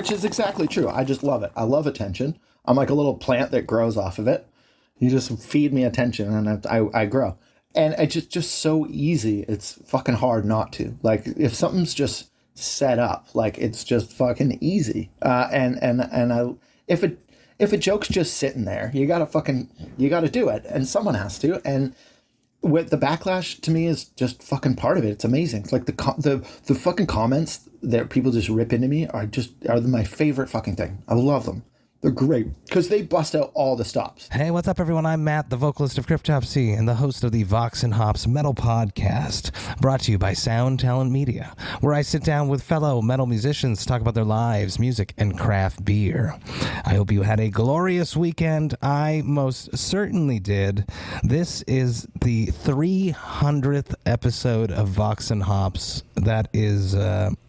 which is exactly true. I just love it. I love attention. I'm like a little plant that grows off of it. You just feed me attention and I grow. And it's just so easy. It's fucking hard not to. Like, if something's just set up, like, it's just fucking easy. If a joke's just sitting there, you gotta do it, and someone has to. And with the backlash, to me, is just fucking part of it. It's amazing. It's like the fucking comments that people just rip into me are my favorite fucking thing. I love them. They're great because they bust out all the stops. Hey, what's up, everyone? I'm Matt, the vocalist of Cryptopsy and the host of the Vox&Hops metal podcast, brought to you by Sound Talent Media, where I sit down with fellow metal musicians to talk about their lives, music, and craft beer. I hope you had a glorious weekend. I most certainly did. This is the 300th episode of Vox&Hops. That is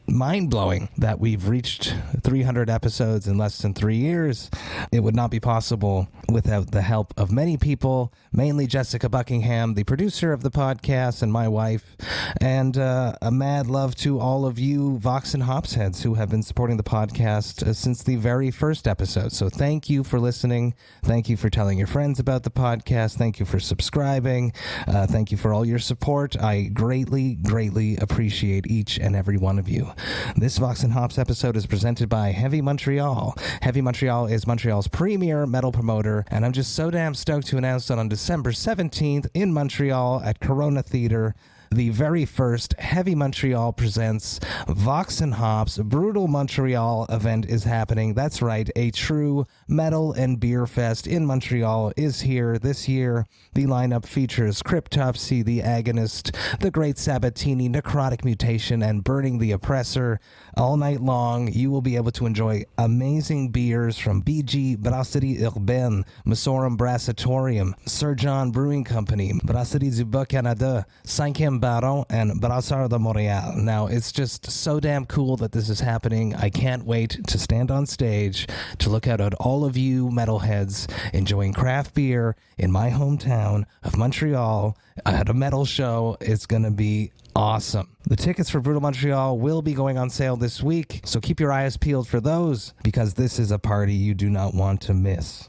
mind-blowing that we've reached 300 episodes in less than 3 years. It would not be possible without the help of many people, mainly Jessica Buckingham, the producer of the podcast, and my wife. And a mad love to all of you Vox&Hops heads who have been supporting the podcast since the very first episode. So thank you for listening. Thank you for telling your friends about the podcast. Thank you for subscribing. Thank you for all your support. I greatly, greatly appreciate each and every one of you. This Vox&Hops episode is presented by Heavy Montreal. Heavy Montreal is Montreal's premier metal promoter, and I'm just so damn stoked to announce that on December 17th in Montreal at Corona Theater, the very first Heavy Montreal presents Vox&Hops Brutal Montreal event is happening. That's right, a true metal and beer fest in Montreal is here this year. The lineup features Cryptopsy, The Agonist, The Great Sabatini, Necrotic Mutation, and Burning the Oppressor. All night long, you will be able to enjoy amazing beers from BG Brasserie Urbaine, Messorum Brassatorium, Sir John Brewing Company, Brasserie du Bas-Canada, 5e Baron, and Brassard de Montréal. Now, it's just so damn cool that this is happening. I can't wait to stand on stage to look out at all of you metalheads enjoying craft beer in my hometown of Montreal at a metal show. It's going to be awesome. The tickets for Brutal Montreal will be going on sale this week, so keep your eyes peeled for those, because this is a party you do not want to miss.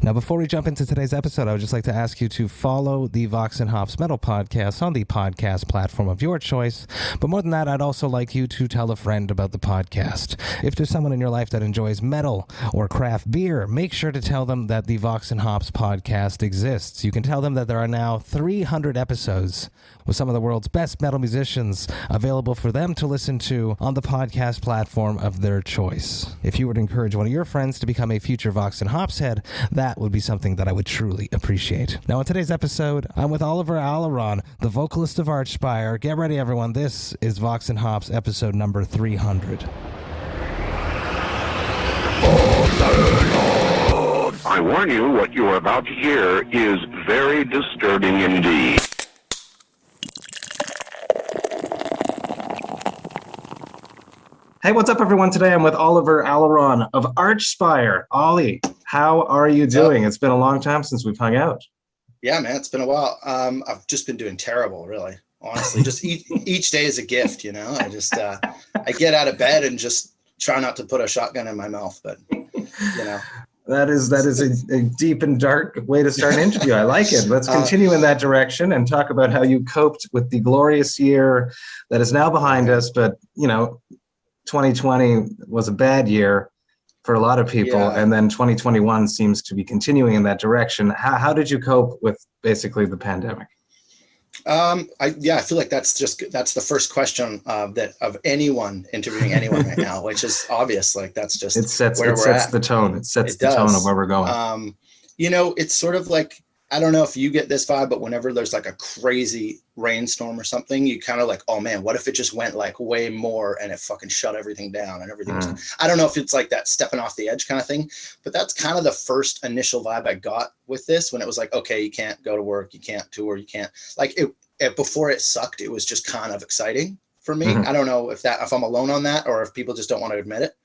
Now, before we jump into today's episode, I would just like to ask you to follow the Vox&Hops Metal Podcast on the podcast platform of your choice. But more than that, I'd also like you to tell a friend about the podcast. If there's someone in your life that enjoys metal or craft beer, make sure to tell them that the Vox&Hops podcast exists. You can tell them that there are now 300 episodes with some of the world's best metal musicians available for them to listen to on the podcast platform of their choice. If you would encourage one of your friends to become a future Vox&Hops head, that would be something that I would truly appreciate. Now, in today's episode, I'm with Oliver Aleron, the vocalist of Archspire. Get ready, everyone. This is Vox&Hops episode number 300. I warn you, what you are about to hear is very disturbing indeed. Hey, what's up, everyone? Today I'm with Oliver Aleron of Archspire. Ollie, how are you doing? It's been a long time since we've hung out. Yeah, man, it's been a while. I've just been doing terrible, really. Honestly, just each day is a gift, you know. I get out of bed and just try not to put a shotgun in my mouth, but you know. That is a deep and dark way to start an interview. I like it. Let's continue in that direction and talk about how you coped with the glorious year that is now behind us. But, you know, 2020 was a bad year for a lot of people, and then 2021 seems to be continuing in that direction. How did you cope with basically the pandemic? I feel like that's the first question of anyone interviewing anyone right now, which is obvious. Like that's just it sets the tone. It sets the tone of where we're going. You know, it's sort of like, I don't know if you get this vibe, but whenever there's like a crazy rainstorm or something, you kind of like, oh man, what if it just went like way more and it fucking shut everything down and everything was, I don't know if it's like that stepping off the edge kind of thing, but that's kind of the first initial vibe I got with this, when it was like, okay, you can't go to work, you can't tour, you can't, like it before it sucked, it was just kind of exciting for me. I don't know if I'm alone on that or if people just don't want to admit it,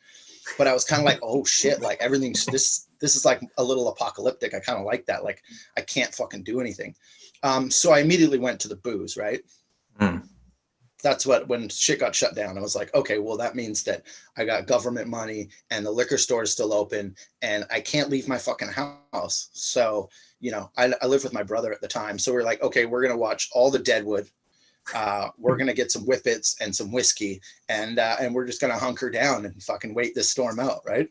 but I was kind of like, oh shit, like everything's this is like a little apocalyptic. I kind of like that. Like I can't fucking do anything. So I immediately went to the booze, right? that's what, when shit got shut down, I was like, okay, well, that means that I got government money and the liquor store is still open and I can't leave my fucking house. So, you know, I lived with my brother at the time. So we're like, okay, we're going to watch all the Deadwood. We're going to get some whippets and some whiskey and we're just going to hunker down and fucking wait this storm out. Right.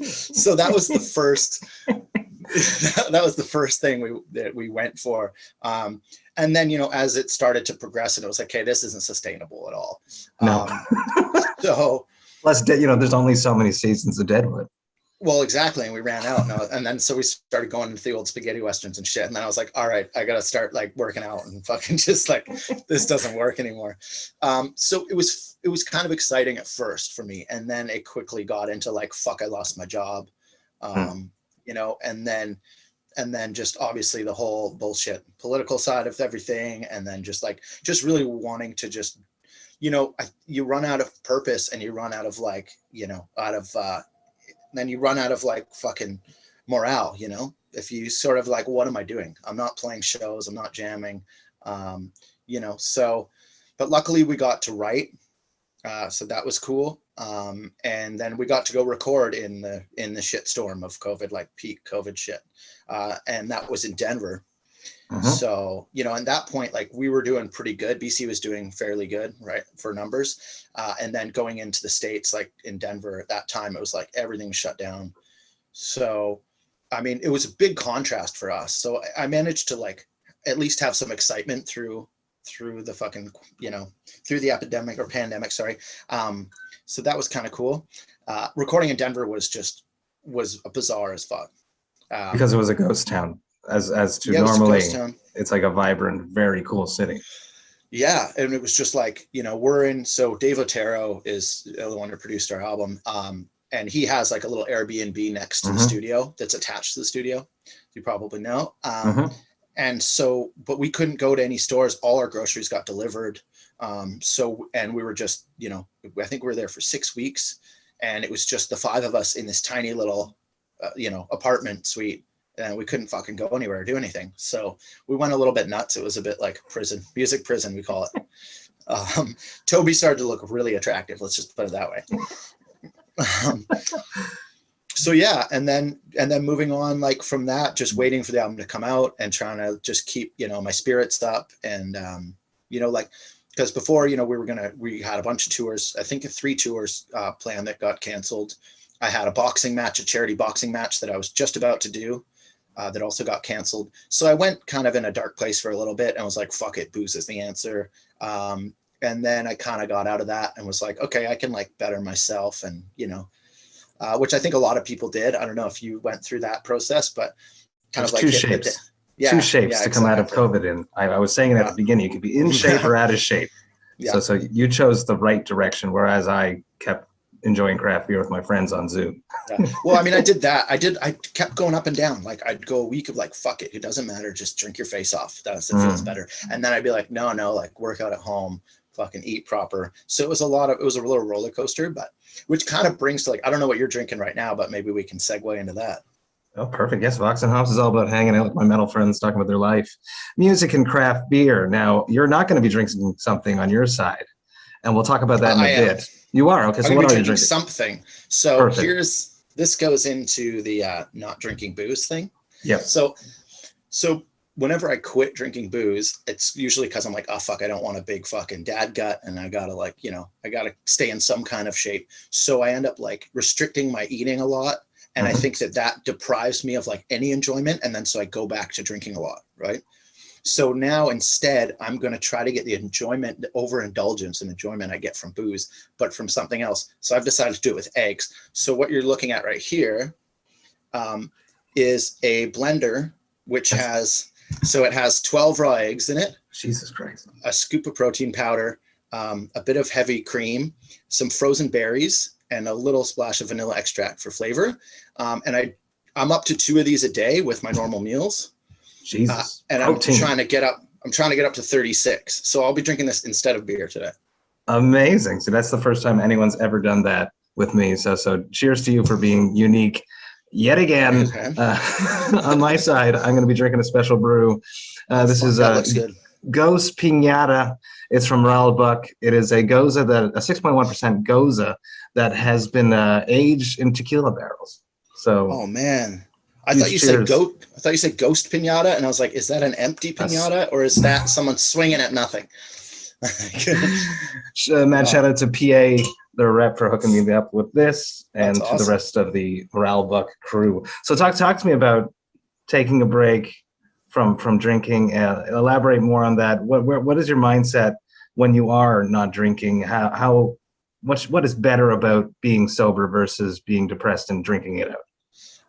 So that was the first, that was the first thing we went for. And then, you know, as it started to progress, and it was like, okay, this isn't sustainable at all. No. So plus, you know, there's only so many seasons of Deadwood. Well, exactly. And we ran out. And then so we started going into the old spaghetti westerns and shit. And then I was like, all right, I got to start like working out and fucking just like, this doesn't work anymore. So it was kind of exciting at first for me. And then it quickly got into like, fuck, I lost my job. You know, and then just obviously the whole bullshit political side of everything. And then just really wanting to just, you know, you run out of purpose and you run out of like, you know, then you run out of like fucking morale, you know, if you sort of like, what am I doing? I'm not playing shows. I'm not jamming, you know, so, but luckily we got to write. So that was cool. And then we got to go record in the shitstorm of COVID, like peak COVID shit. And that was in Denver. So, you know, at that point, like we were doing pretty good. BC was doing fairly good, right, for numbers. And then going into the States, like in Denver at that time, it was like everything shut down. So, I mean, it was a big contrast for us. So I managed to like at least have some excitement through the fucking, you know, through the epidemic or pandemic, sorry. So that was kind of cool. Recording in Denver was bizarre as fuck. Because it was a ghost town. As to normally, it's like a vibrant, very cool city. Yeah, and it was just like, you know, so Dave Otero is the one who produced our album, and he has like a little Airbnb next to the studio that's attached to the studio. You probably know. And so, but we couldn't go to any stores. All our groceries got delivered. And we were just, you know, I think we were there for 6 weeks, and it was just the five of us in this tiny little, you know, apartment suite. And we couldn't fucking go anywhere or do anything. So we went a little bit nuts. It was a bit like prison, music prison, we call it. Toby started to look really attractive. Let's just put it that way. So yeah. And then moving on, like from that, just waiting for the album to come out and trying to just keep, you know, my spirits up. And, you know, like, because before, you know, we had a bunch of tours, I think 3 tours planned that got canceled. I had a charity boxing match that I was just about to do. That also got canceled. So I went kind of in a dark place for a little bit and was like, fuck it, booze is the answer. And then I kind of got out of that and was like, okay, I can like better myself. And, you know, which I think a lot of people did. I don't know if you went through that process, but kind of like two shapes to come out of COVID in. I was saying it at the beginning, you could be in shape or out of shape. So you chose the right direction, whereas I kept enjoying craft beer with my friends on Zoom. Well, I mean, I did that. I kept going up and down. Like I'd go a week of like, fuck it doesn't matter. Just drink your face off. It feels better. And then I'd be like, no, like work out at home, fucking eat proper. So it was a little roller coaster, but which kind of brings to like, I don't know what you're drinking right now, but maybe we can segue into that. Oh, perfect. Yes, Vox&Hops is all about hanging out with my metal friends, talking about their life, music, and craft beer. Now, you're not going to be drinking something on your side, and we'll talk about that in a bit. You are? Okay, so what are you drinking? Something. So perfect. This goes into the not drinking booze thing. Yeah. So whenever I quit drinking booze, it's usually because I'm like, oh, fuck, I don't want a big fucking dad gut, and I got to stay in some kind of shape. So I end up like restricting my eating a lot. And I think that deprives me of like any enjoyment. And then so I go back to drinking a lot, right? So now instead, I'm going to try to get the enjoyment, the overindulgence and enjoyment I get from booze, but from something else. So I've decided to do it with eggs. So what you're looking at right here is a blender, which has 12 raw eggs in it. Jesus Christ. A scoop of protein powder, a bit of heavy cream, some frozen berries, and a little splash of vanilla extract for flavor. And I'm up to 2 of these a day with my normal meals. Jesus. And I'm trying to get up to 36. So I'll be drinking this instead of beer today. Amazing. So that's the first time anyone's ever done that with me. So cheers to you for being unique yet again. Okay. On my side, I'm going to be drinking a special brew. This is that looks good. Gose Piñata. It's from Ras L'Bock. It is a 6.1% Gose that has been aged in tequila barrels. So, oh man, I thought you said ghost piñata, and I was like, is that an empty piñata or is that someone swinging at nothing? Mad shout out to PA, the rep, for hooking me up with this, and to the rest of the Ras L'Bock crew. So talk to me about taking a break from drinking. Elaborate more on that. What is your mindset when you are not drinking? What is better about being sober versus being depressed and drinking it out?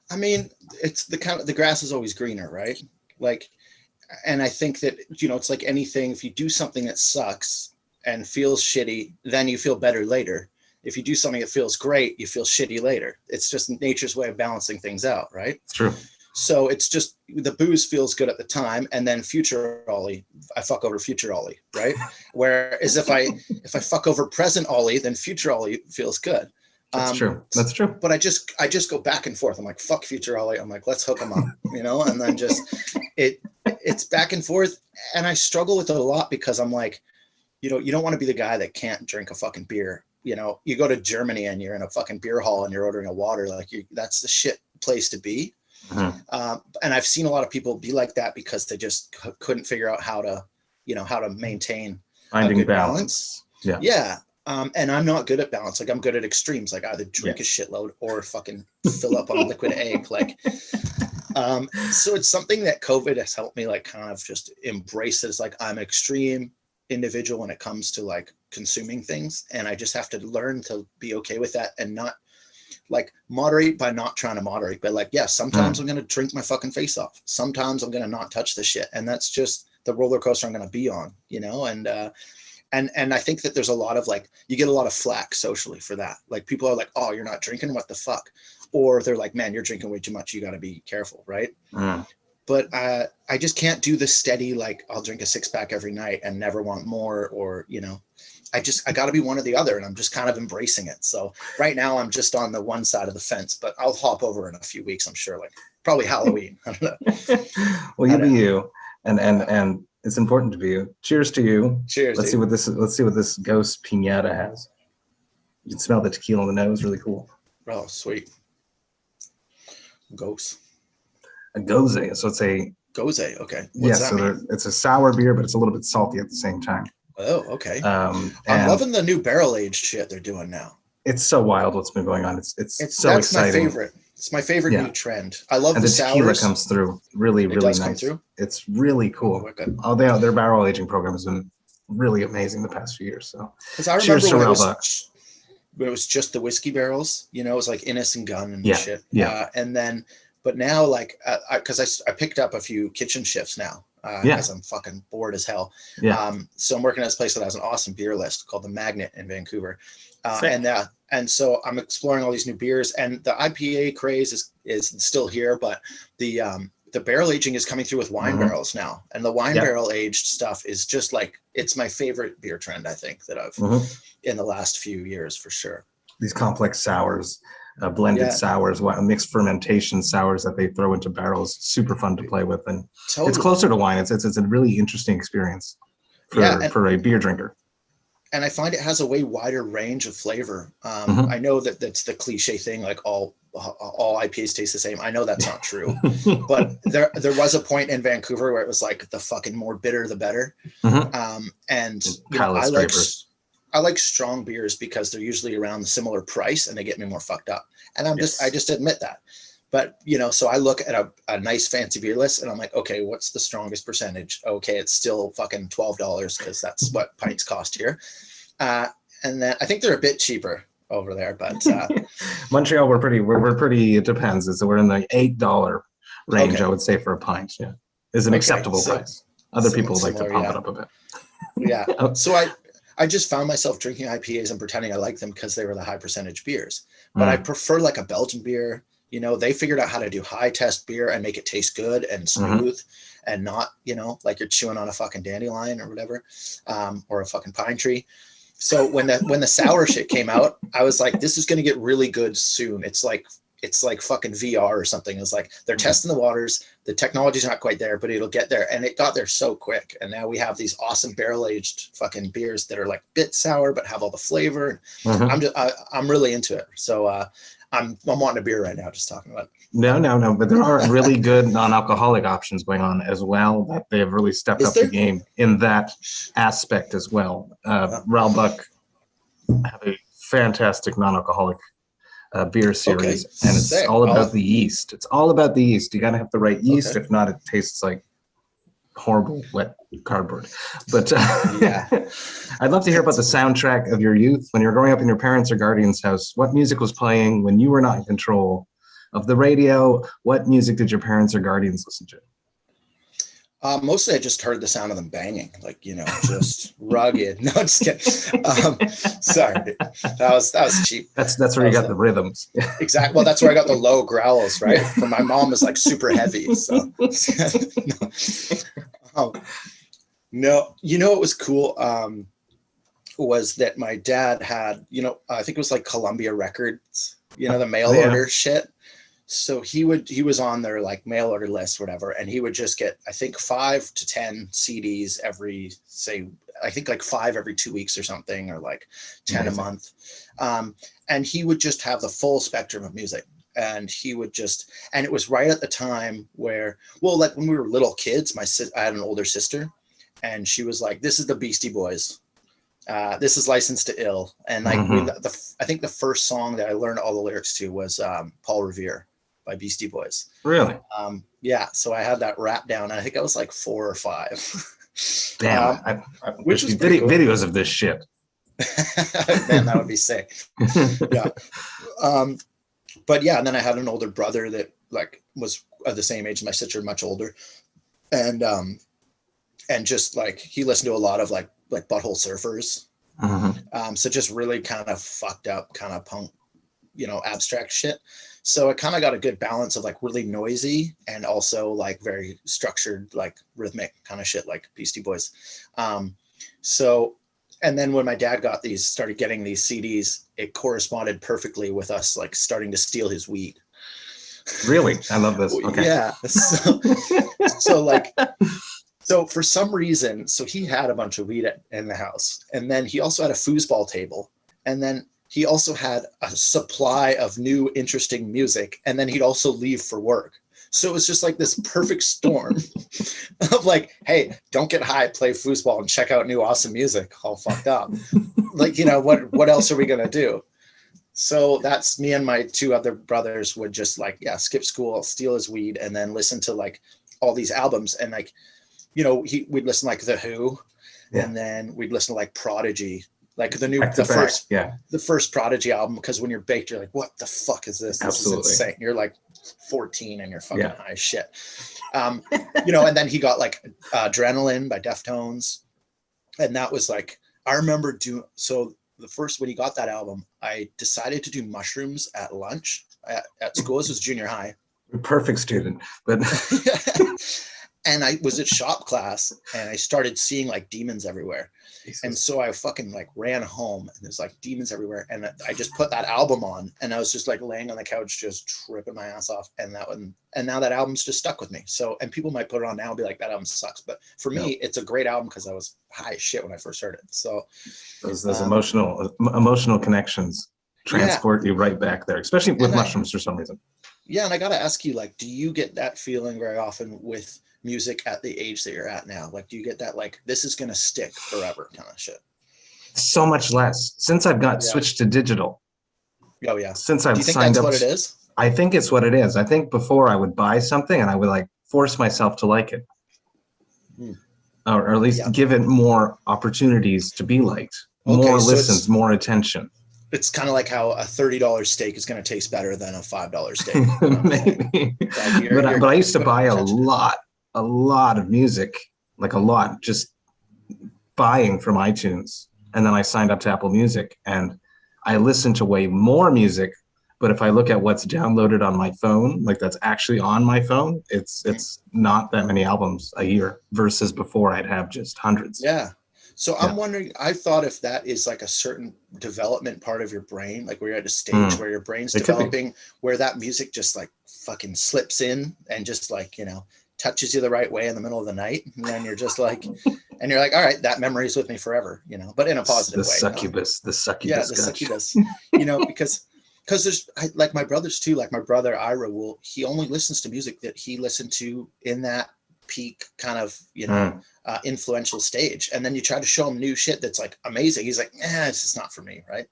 I mean, it's the grass is always greener, right? Like, and I think that, it's like anything. If you do something that sucks and feels shitty, then you feel better later. If you do something that feels great, you feel shitty later. It's just nature's way of balancing things out, right? It's true. So it's just the booze feels good at the time, and then future Ollie, I fuck over future Ollie, right? Whereas if I fuck over present Ollie, then future Ollie feels good. That's true. That's true. But I just go back and forth. I'm like, fuck future Ollie. I'm like, let's hook him up, and then just it's back and forth. And I struggle with it a lot because I'm like, you don't want to be the guy that can't drink a fucking beer. You go to Germany and you're in a fucking beer hall and you're ordering a water. Like that's the shit place to be. Mm-hmm. And I've seen a lot of people be like that because they just couldn't figure out how to maintain finding balance. Yeah. And I'm not good at balance. Like I'm good at extremes, like either drink a shitload or fucking fill up on a liquid egg. Like, so it's something that COVID has helped me like kind of just embrace it. It's like I'm an extreme individual when it comes to like consuming things. And I just have to learn to be okay with that and not like moderate by not trying to moderate. But like, sometimes I'm going to drink my fucking face off. Sometimes I'm going to not touch the shit. And that's just the roller coaster I'm going to be on, And I think that there's a lot of like, you get a lot of flack socially for that. Like people are like, oh, you're not drinking, what the fuck? Or they're like, man, you're drinking way too much. You got to be careful. Right. But I just can't do the steady, like I'll drink a 6-pack every night and never want more, or, I got to be one or the other, and I'm just kind of embracing it. So right now I'm just on the one side of the fence, but I'll hop over in a few weeks. I'm sure, like probably Halloween. I don't know. Well, you be you. And it's important to be you. Cheers to you. Cheers. Let's see what this Gose Piñata has. You can smell the tequila in the nose. Really cool. Oh, sweet. Gose. A Gose. So it's a Gose. Okay. What's that mean? It's a sour beer, but it's a little bit salty at the same time. Oh, okay. I'm loving the new barrel aged shit they're doing now. It's so wild what's been going on. It's so that's exciting. My favorite. It's my favorite new trend. I love the sours. Tequila comes through really nice. Come through? It's really cool. Oh, their barrel aging program has been really amazing the past few years. So because I remember when it was just the whiskey barrels, it was like Innis and Gunn and shit. Yeah. But now like, because I picked up a few kitchen shifts now. Because I'm fucking bored as hell. So I'm working at this place that has an awesome beer list called the Magnet in Vancouver. And so I'm exploring all these new beers, and the IPA craze is still here, but the barrel aging is coming through with wine barrels now. And the wine barrel aged stuff is just like, it's my favorite beer trend, I think, that I've in the last few years for sure. These complex sours. Blended sours, mixed fermentation sours that they throw into barrels. Super fun to play with, and it's closer to wine. It's a really interesting experience for a beer drinker. And I find it has a way wider range of flavor. I know that that's the cliche thing, like all IPAs taste the same. I know that's not true, but there was a point in Vancouver where it was like the fucking more bitter the better. And I like strong beers because they're usually around the similar price and they get me more fucked up. And I just admit that. But, so I look at a nice fancy beer list and I'm like, okay, what's the strongest percentage? Okay, it's still fucking $12 because that's what pints cost here. And then I think they're a bit cheaper over there, but Montreal, we're pretty, it depends. We're in the $8 range, I would say, for a pint. Yeah. Is an acceptable price. Other people like to pump it up a bit. Yeah. So I just found myself drinking IPAs and pretending I like them because they were the high percentage beers. But I prefer like a Belgian beer. They figured out how to do high test beer and make it taste good and smooth and not, like you're chewing on a fucking dandelion or whatever, or a fucking pine tree. So when the sour shit came out, I was like, this is going to get really good soon. It's like it's like fucking VR or something. It's like they're testing the waters. The technology's not quite there, but it'll get there. And it got there so quick. And now we have these awesome barrel-aged fucking beers that are like a bit sour, but have all the flavor. I'm really into it. So I'm wanting a beer right now, just talking about it. No. But there are really good non-alcoholic options going on as well. That they have really stepped up the game in that aspect as well. Ras L'Bock have a fantastic non-alcoholic beer series, and it's all about the yeast. It's all about the yeast. You gotta have the right yeast. If not, it tastes like horrible wet cardboard. But I'd love to hear about the soundtrack of your youth when you were growing up in your parents' or guardians' house. What music was playing when you were not in control of the radio? What music did your parents or guardians listen to? Mostly I just heard the sound of them banging, like, you know, just rugged. No, just kidding. Sorry, that was cheap. That's where you got the rhythms. Exactly. Well, that's where I got the low growls, right? From my mom was like super heavy. So no, you know what was cool was that my dad had, you know, I think it was like Columbia Records, you know, the mail order shit. So he was on their like mail order list, whatever, and he would just get, I think 5 to 10 CDs every, say, I think like 5 every 2 weeks or something, or like 10 a month. And he would just have the full spectrum of music. And he would just, and it was right at the time where, well, like when we were little kids, I had an older sister, and she was like, this is the Beastie Boys. This is Licensed to Ill. And like, I think the first song that I learned all the lyrics to was Paul Revere by Beastie Boys. Really? Yeah. So I had that rap down, and I think I was like 4 or 5. Damn. Which was cool. Videos of this shit. Man, that would be sick. Yeah. But yeah, and then I had an older brother that like was of the same age as my sister, much older. And just like, he listened to a lot of like Butthole Surfers. So just really kind of fucked up, kind of punk, you know, abstract shit. So it kind of got a good balance of like really noisy and also like very structured, like rhythmic kind of shit, like Beastie Boys. So, and then when my dad started getting these CDs, it corresponded perfectly with us like starting to steal his weed. Really? I love this. Okay. Yeah. So for some reason, so he had a bunch of weed in the house, and then he also had a foosball table, and then he also had a supply of new interesting music, and then he'd also leave for work. So it was just like this perfect storm of like, hey, don't get high, play foosball, and check out new awesome music, all fucked up. Like, you know, what else are we gonna do? So that's me, and my 2 other brothers would just like, skip school, steal his weed, and then listen to like all these albums, and like, you know, we'd listen like The Who, and then we'd listen to like Prodigy, like the first Prodigy album, because when you're baked, you're like, what the fuck is this? This is insane. You're like 14 and you're fucking high as shit. You know, and then he got like Adrenaline by Deftones. And that was like, I remember when he got that album, I decided to do mushrooms at lunch at school. This was junior high. Perfect student, but and I was at shop class, and I started seeing like demons everywhere. Jesus. And so I fucking like ran home, and there's like demons everywhere. And I just put that album on, and I was just like laying on the couch, just tripping my ass off. And now that album's just stuck with me. So, and people might put it on now and be like, that album sucks. But for me, it's a great album because I was high as shit when I first heard it. So those emotional connections transport you right back there, especially with mushrooms for some reason. Yeah. And I got to ask you, like, do you get that feeling very often with music at the age that you're at now? Like, do you get that, like, this is going to stick forever kind of shit? So much less since I've switched to digital. Oh yeah. Since I've signed up. Do you think that's what it is? I think it's what it is. I think before I would buy something and I would like force myself to like it. Or at least give it more opportunities to be liked. More listens, more attention. It's kind of like how a $30 steak is going to taste better than a $5 steak. Maybe. But I used to buy a lot of music, like a lot, just buying from iTunes. And then I signed up to Apple Music, and I listen to way more music. But if I look at what's downloaded on my phone, like that's actually on my phone, it's not that many albums a year versus before I'd have just hundreds. Yeah. So I'm wondering, I thought if that is like a certain development part of your brain, like where you're at a stage where your brain's developing, where that music just like fucking slips in and just like, you know, touches you the right way in the middle of the night. And then you're just like, and you're like, all right, that memory is with me forever, you know, but in a positive way. The succubus. Yeah, the succubus, you know, because there's like my brothers too, like my brother Ira he only listens to music that he listened to in that peak kind of, you know, influential stage. And then you try to show him new shit that's like amazing. He's like, it's just not for me. Right.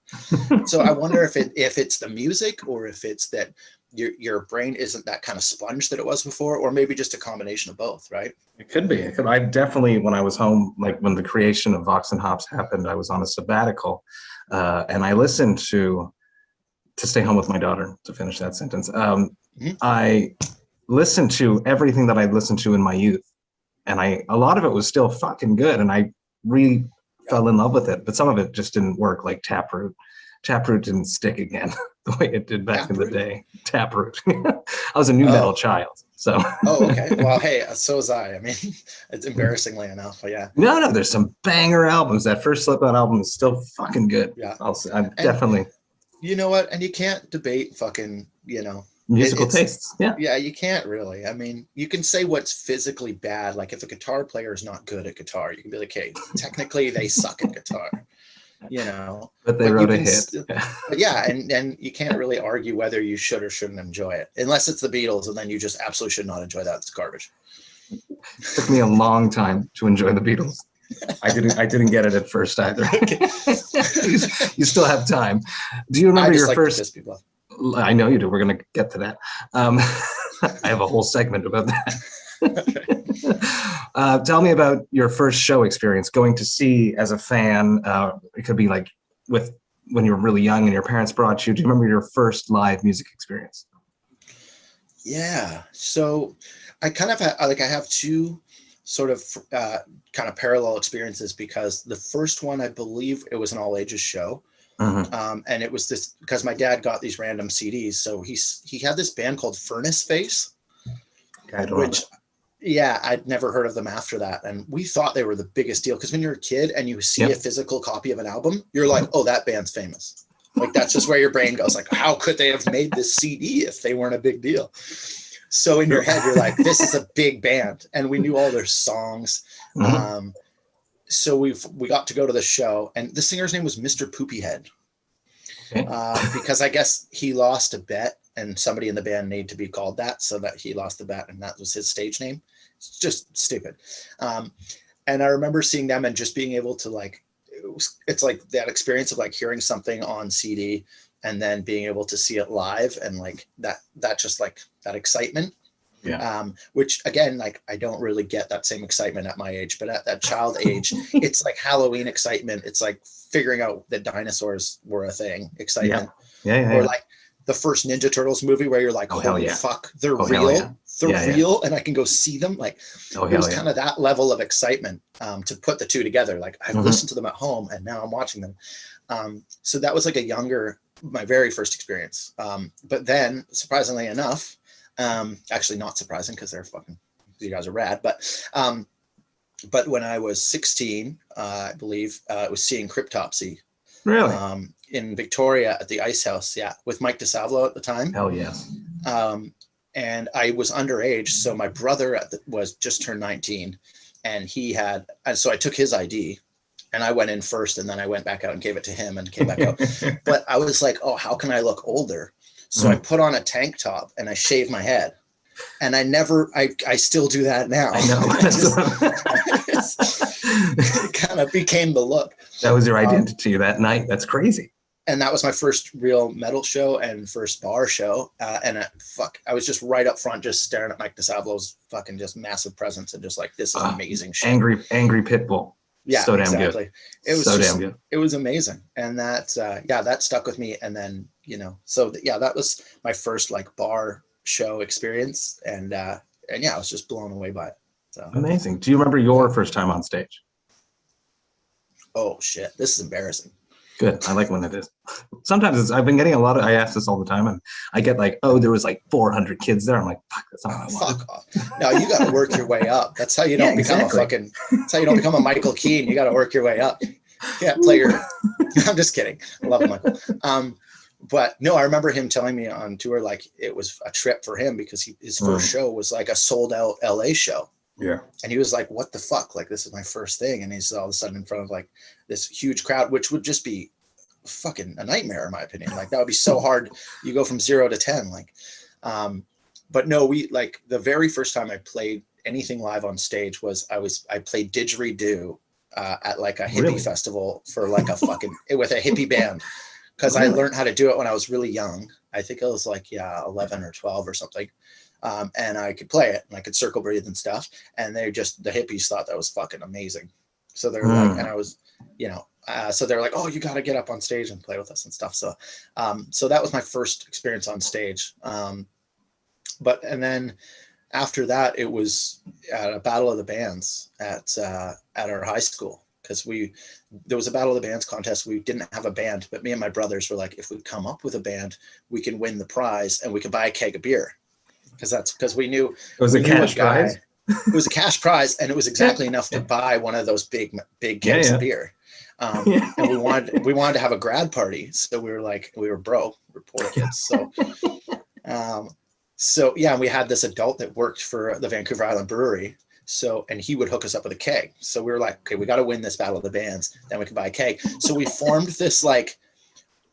So I wonder if it's the music, or if it's that your brain isn't that kind of sponge that it was before, or maybe just a combination of both. Right. It could be. I definitely, when I was home, like when the creation of Vox&Hops happened, I was on a sabbatical, and I listened to stay home with my daughter, to finish that sentence. I listened to everything that I'd listened to in my youth, and a lot of it was still fucking good, and I really fell in love with it, but some of it just didn't work, like Taproot. Taproot didn't stick again the way it did back in the day. Taproot. I was a new metal child, so. Oh, okay. Well, hey, so was I. I mean, it's embarrassingly enough, but yeah. No, there's some banger albums. That first Slipknot album is still fucking good. Yeah. I'm definitely. You know what? And you can't debate fucking, you know, musical tastes. Yeah, you can't really. I mean, you can say what's physically bad. Like if a guitar player is not good at guitar, you can be like, hey, technically they suck at guitar, you know. But they wrote a hit. But yeah, and you can't really argue whether you should or shouldn't enjoy it, unless it's the Beatles, and then you just absolutely should not enjoy that. It's garbage. It took me a long time to enjoy the Beatles. I didn't get it at first either. You still have time. Do you remember your first? I know you do. We're going to get to that. I have a whole segment about that. Tell me about your first show experience, going to see as a fan. It could be like when you were really young and your parents brought you. Do you remember your first live music experience? Yeah. So I kind of I have two sort of kind of parallel experiences, because the first one, I believe it was an all ages show. And it was this, because my dad got these random CDs. So he had this band called Furnace Face, I'd never heard of them after that. And we thought they were the biggest deal, because when you're a kid and you see a physical copy of an album, you're like, oh, that band's famous. Like, that's just where your brain goes, like, how could they have made this CD if they weren't a big deal? So in your head, you're like, this is a big band. And we knew all their songs. So we got to go to the show, and the singer's name was Mr. Poopyhead, because I guess he lost a bet and somebody in the band needed to be called that, so that he lost the bet and that was his stage name. It's just stupid. And I remember seeing them and just being able to like, it's like that experience of like hearing something on CD and then being able to see it live, and like that just like that excitement. Which again, like I don't really get that same excitement at my age, but at that child age, it's like Halloween excitement. It's like figuring out that dinosaurs were a thing excitement. Or like the first Ninja Turtles movie where you're like, holy fuck, they're real. They're real, and I can go see them. Like it was kind of that level of excitement to put the two together. Like I've listened to them at home and now I'm watching them. So that was like my very first experience. But then surprisingly enough, actually not surprising, because you guys are rad, but when I was 16, I believe, I was seeing Cryptopsy in Victoria at the Ice House, with Mike DeSavlo at the time. Hell yes. And I was underage, so my brother was just turned 19, and so I took his ID, and I went in first, and then I went back out and gave it to him and came back out. But I was like, oh, how can I look older? So I put on a tank top and I shaved my head, and I still do that now. I know. It kind of became the look. That was your identity that night. That's crazy. And that was my first real metal show and first bar show. And I was just right up front, just staring at Mike DeSavlo's fucking just massive presence and just like, this is amazing shit. Angry Pitbull. Yeah, so damn exactly. Good. It was so damn good. It was amazing. And that stuck with me. And then, that was my first like bar show experience. And I was just blown away by it. So amazing. Do you remember your first time on stage? Oh shit, this is embarrassing. Good. I like when it is. Sometimes I've been getting a lot of, I ask this all the time, and I get like, oh, there was like 400 kids there. I'm like, fuck, that's not what I want. Fuck off. No, you got to work your way up. That's how you don't become a fucking, that's how you don't become a Michael Keane. You got to work your way up. You can't play your, I'm just kidding. I love Michael. But no, I remember him telling me on tour, like it was a trip for him because his first show was like a sold out LA show. Yeah. And he was like, what the fuck? Like, this is my first thing. And he's all of a sudden in front of like this huge crowd, which would just be fucking a nightmare in my opinion. Like that would be so hard. You go from 0 to 10. Like, but no, we like the very first time I played anything live on stage was I played Didgeridoo at like a hippie festival for like a fucking, with a hippie band. Cause I learned how to do it when I was really young. I think I was like, 11 or 12 or something. And I could play it and I could circle breathe and stuff. And the hippies thought that was fucking amazing. So they were like, and I was, so they were like, oh, you got to get up on stage and play with us and stuff. So, so that was my first experience on stage. And then after that, it was at a battle of the bands at our high school. Cause there was a battle of the bands contest. We didn't have a band, but me and my brothers were like, if we come up with a band, we can win the prize and we can buy a keg of beer. Because we knew it was a cash prize. It was a cash prize, and it was exactly enough to buy one of those big kegs of beer. And we wanted to have a grad party, so we were like, we were broke, we're poor kids. So and we had this adult that worked for the Vancouver Island Brewery. So, and he would hook us up with a keg. So we were like, okay, we got to win this battle of the bands, then we can buy a keg. So we formed this like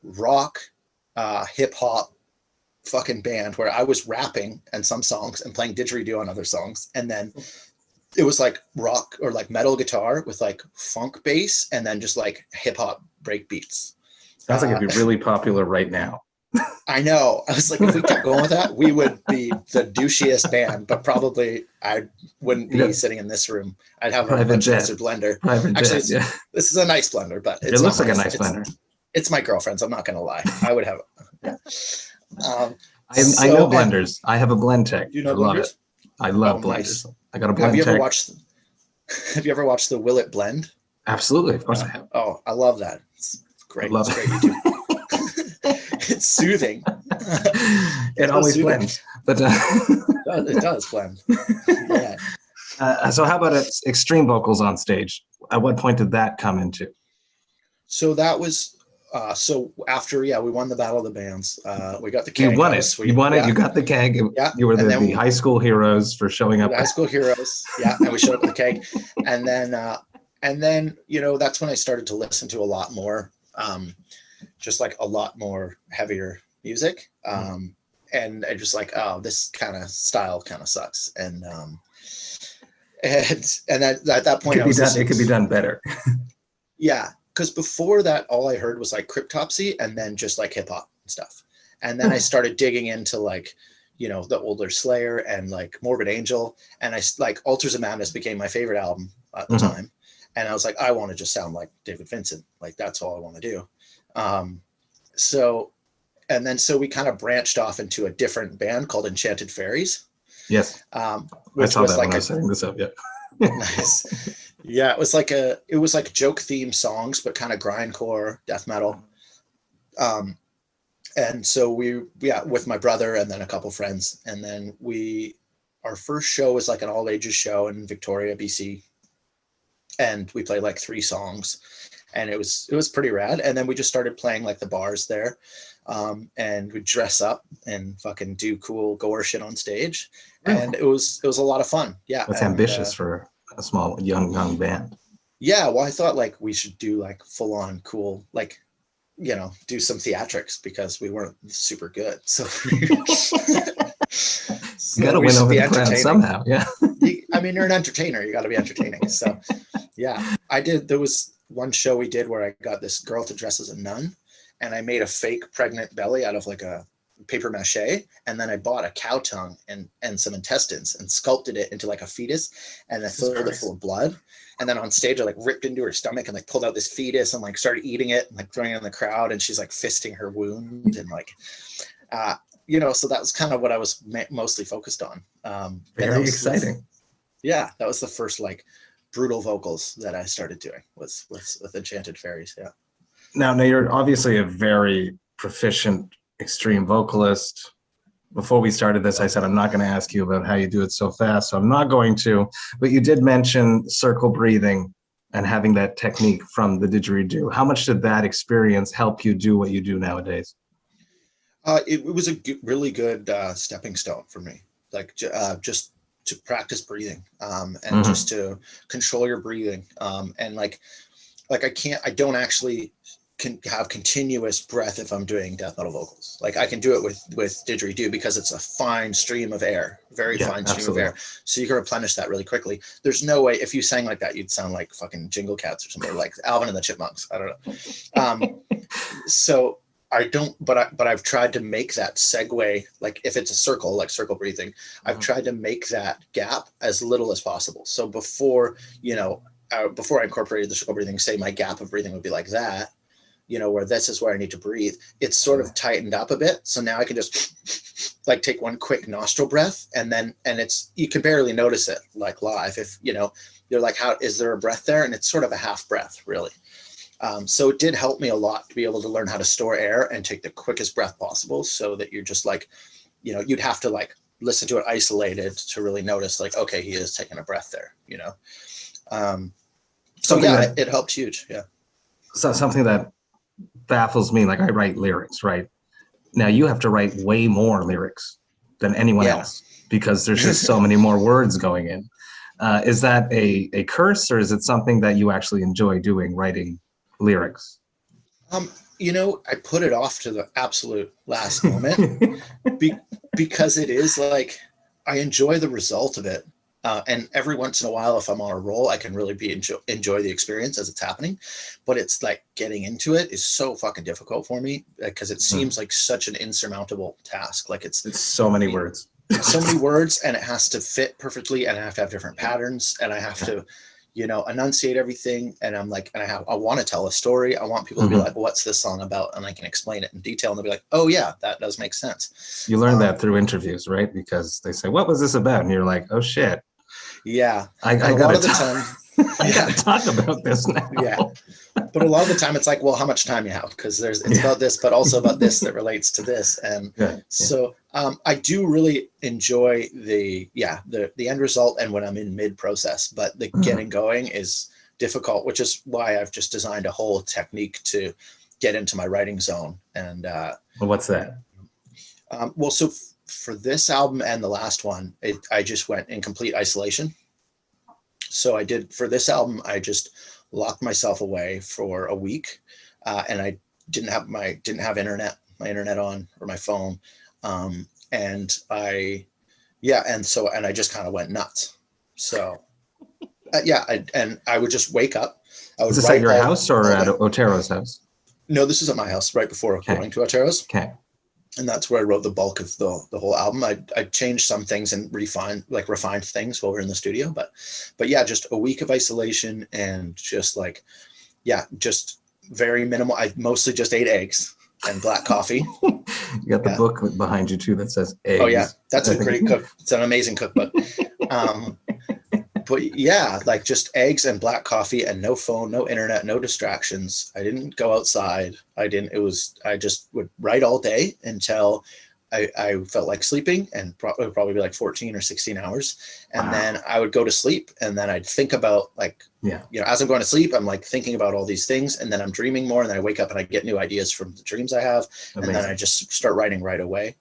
rock, hip hop fucking band where I was rapping and some songs and playing didgeridoo on other songs. And then it was like rock or like metal guitar with like funk bass and then just like hip hop break beats. Sounds like it'd be really popular right now. I know. I was like, if we kept going with that, we would be the douchiest band, but probably I wouldn't be sitting in this room. I'd have a much nicer blender. Actually, this is a nice blender, but it looks like a nice blender. It's my girlfriend's. I'm not going to lie. I would have I know blenders. I have a blend tech. You know I love blenders? it. I love blenders. Nice. I got a blend tech. Have you ever watched the Will It Blend? Absolutely. Of course I have. Oh, I love that. It's great. I love it's great YouTube. It's soothing. It always blends. But it does blend. Yeah. So how about extreme vocals on stage? At what point did that come into? So that was so after we won the battle of the bands. We got the keg. You won it. You won it. You got the keg. You were the high school heroes for showing up. The high school heroes. Yeah, and we showed up with the keg, and then that's when I started to listen to a lot more, just like a lot more heavier music, and I just like, oh, this kind of style kind of sucks, and at that point it could be done better. Yeah. Because before that, all I heard was like Cryptopsy and then just like hip hop and stuff. And then I started digging into like, the older Slayer and like Morbid Angel. And I like Altars of Madness became my favorite album at the time. And I was like, I want to just sound like David Vincent. Like, that's all I want to do. So we kind of branched off into a different band called Enchanted Fairies. Yes. Which I saw was that like when I was setting this up. Yeah. Nice. Yeah, it was like joke themed songs, but kind of grindcore death metal. And so with my brother and then a couple friends, and then our first show was like an all ages show in Victoria, BC, and we played like 3 songs, and it was pretty rad. And then we just started playing like the bars there, and we'd dress up and fucking do cool gore shit on stage, and it was a lot of fun. Yeah, that's ambitious for a small young band. Yeah, well, I thought like we should do like full on cool, like, do some theatrics because we weren't super good. So, you got to win over the crowd somehow. Yeah. You're an entertainer. You got to be entertaining. So, yeah, there was one show we did where I got this girl to dress as a nun, and I made a fake pregnant belly out of like a paper mache, and then I bought a cow tongue and some intestines and sculpted it into like a fetus, and I filled it full of blood, and then on stage I like ripped into her stomach and like pulled out this fetus and like started eating it and like throwing it in the crowd, and she's like fisting her wound and like so that was kind of what I was mostly focused on. Very exciting. That was the first like brutal vocals that I started doing was with Enchanted Fairies. Yeah. Now, you're obviously a very proficient extreme vocalist. Before we started this, I said I'm not going to ask you about how you do it so fast, so I'm not going to. But you did mention circle breathing and having that technique from the didgeridoo. How much did that experience help you do what you do nowadays? It was a really good stepping stone for me, like just to practice breathing and just to control your breathing. And like I don't actually can have continuous breath if I'm doing death metal vocals. Like I can do it with didgeridoo because it's a fine stream of air, very fine stream of air. So you can replenish that really quickly. There's no way if you sang like that, you'd sound like fucking Jingle Cats or something, like Alvin and the Chipmunks. I don't know. So I don't, but I've tried to make that segue, like if it's a circle, like circle breathing, I've tried to make that gap as little as possible. So before I incorporated the circle breathing, say my gap of breathing would be like that, where this is where I need to breathe. It's sort of tightened up a bit. So now I can just like take one quick nostril breath and you can barely notice it like live. If, you're like, how is there a breath there? And it's sort of a half breath really. So it did help me a lot to be able to learn how to store air and take the quickest breath possible so that you're just like, you'd have to like listen to it isolated to really notice like, okay, he is taking a breath there, it helped huge. Yeah. So something that baffles me, like I write lyrics, right? Now you have to write way more lyrics than anyone else because there's just so many more words going in. Is that a curse or is it something that you actually enjoy doing, writing lyrics? I put it off to the absolute last moment because it is like, I enjoy the result of it. And every once in a while, if I'm on a roll, I can really enjoy the experience as it's happening. But it's like getting into it is so fucking difficult for me because it seems like such an insurmountable task. Like it's so many words. So many words, and it has to fit perfectly, and I have to have different patterns, and I have to, enunciate everything. And I'm like, I want to tell a story. I want people to be like, what's this song about? And I can explain it in detail, and they'll be like, oh yeah, that does make sense. You learn that through interviews, right? Because they say, what was this about? And you're like, oh shit. Yeah. I got to talk about this now. Yeah. But a lot of the time it's like, well, how much time you have? Because it's about this, but also about this that relates to this. And so I do really enjoy the end result and when I'm in mid process, but the getting going is difficult, which is why I've just designed a whole technique to get into my writing zone. And what's that? So for this album and the last one, I just went in complete isolation. So I did for this album, I just locked myself away for a week, and I didn't have my internet on or my phone, and I just kind of went nuts. So I would just wake up. Is this at your house or at Otero's house? No, this is at my house right before going to Otero's. Okay. And that's where I wrote the bulk of the whole album. I changed some things and refined things while we were in the studio, but yeah, just a week of isolation and just just very minimal. I mostly just ate eggs and black coffee. You got the book behind you too that says eggs. Oh yeah, that's a great cook. It's an amazing cookbook. But yeah, like just eggs and black coffee and no phone, no internet, no distractions. I didn't go outside. I just would write all day until I felt like sleeping, and it would probably be like 14 or 16 hours. And then I would go to sleep, and then I'd think about as I'm going to sleep, I'm like thinking about all these things, and then I'm dreaming more, and then I wake up and I get new ideas from the dreams I have. Amazing. And then I just start writing right away.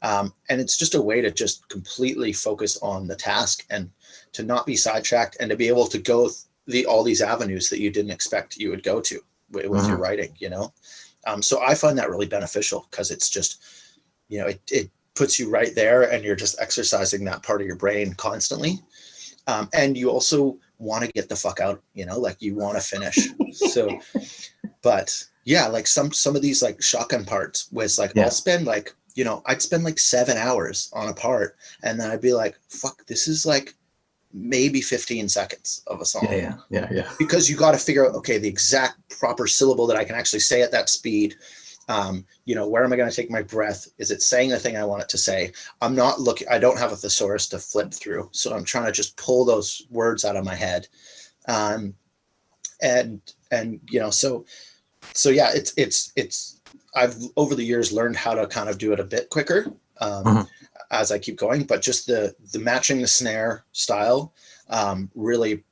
And it's just a way to just completely focus on the task and to not be sidetracked and to be able to go all these avenues that you didn't expect you would go to with your writing, So I find that really beneficial because it's just, it puts you right there and you're just exercising that part of your brain constantly. And you also want to get the fuck out, like you want to finish. So, but yeah, like some of these like shotgun parts was like, I'll spend like, I'd spend like 7 hours on a part and then I'd be like, fuck, this is like maybe 15 seconds of a song. Yeah. Because you got to figure out, okay, the exact proper syllable that I can actually say at that speed. Where am I going to take my breath? Is it saying the thing I want it to say? I don't have a thesaurus to flip through. So I'm trying to just pull those words out of my head. So So yeah, it's I've over the years learned how to kind of do it a bit quicker as I keep going, but just the matching the snare style really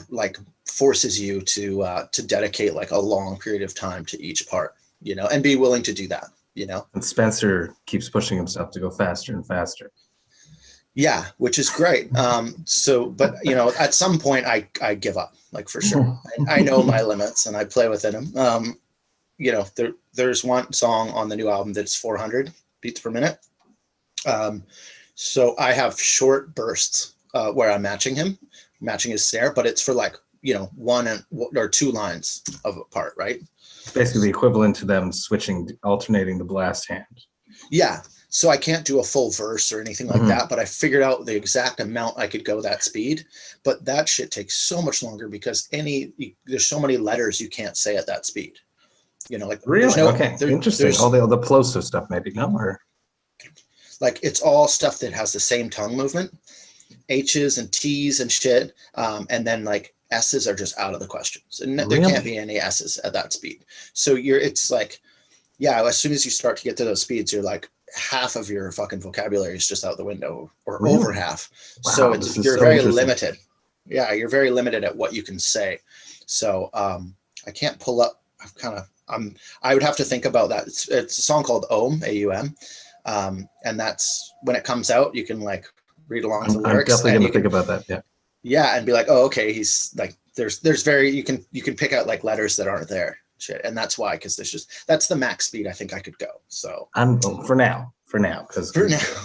like forces you to dedicate like a long period of time to each part, you know, and be willing to do that, you know. And Spencer keeps pushing himself to go faster and faster. Yeah, which is great. So, but you know, at some point I give up, like for sure. I know my limits and I play within them. You know, there's one song on the new album that's 400 beats per minute. So I have short bursts where I'm matching his snare, but it's for like, you know, one or two lines of a part, right? Basically the equivalent to them alternating the blast hand. Yeah. So I can't do a full verse or anything like that, but I figured out the exact amount I could go that speed. But that shit takes so much longer because there's so many letters you can't say at that speed. You know, like really? Okay, interesting. All the plosive stuff, maybe no, or like it's all stuff that has the same tongue movement, H's and T's and shit, and then like S's are just out of the question. So there can't be any S's at that speed. So it's like, yeah, as soon as you start to get to those speeds, you're like half of your fucking vocabulary is just out the window, or over half. Wow, so you're very limited. Yeah, you're very limited at what you can say. So I can't pull up. I would have to think about that. It's a song called Aum, A-U-M. And that's when it comes out, you can like read along the lyrics. I'm definitely going to think about that. Yeah. Yeah. And be like, oh, okay. He's like, there's you can pick out like letters that aren't there. Shit. And that's why, because that's the max speed I think I could go. So for now, because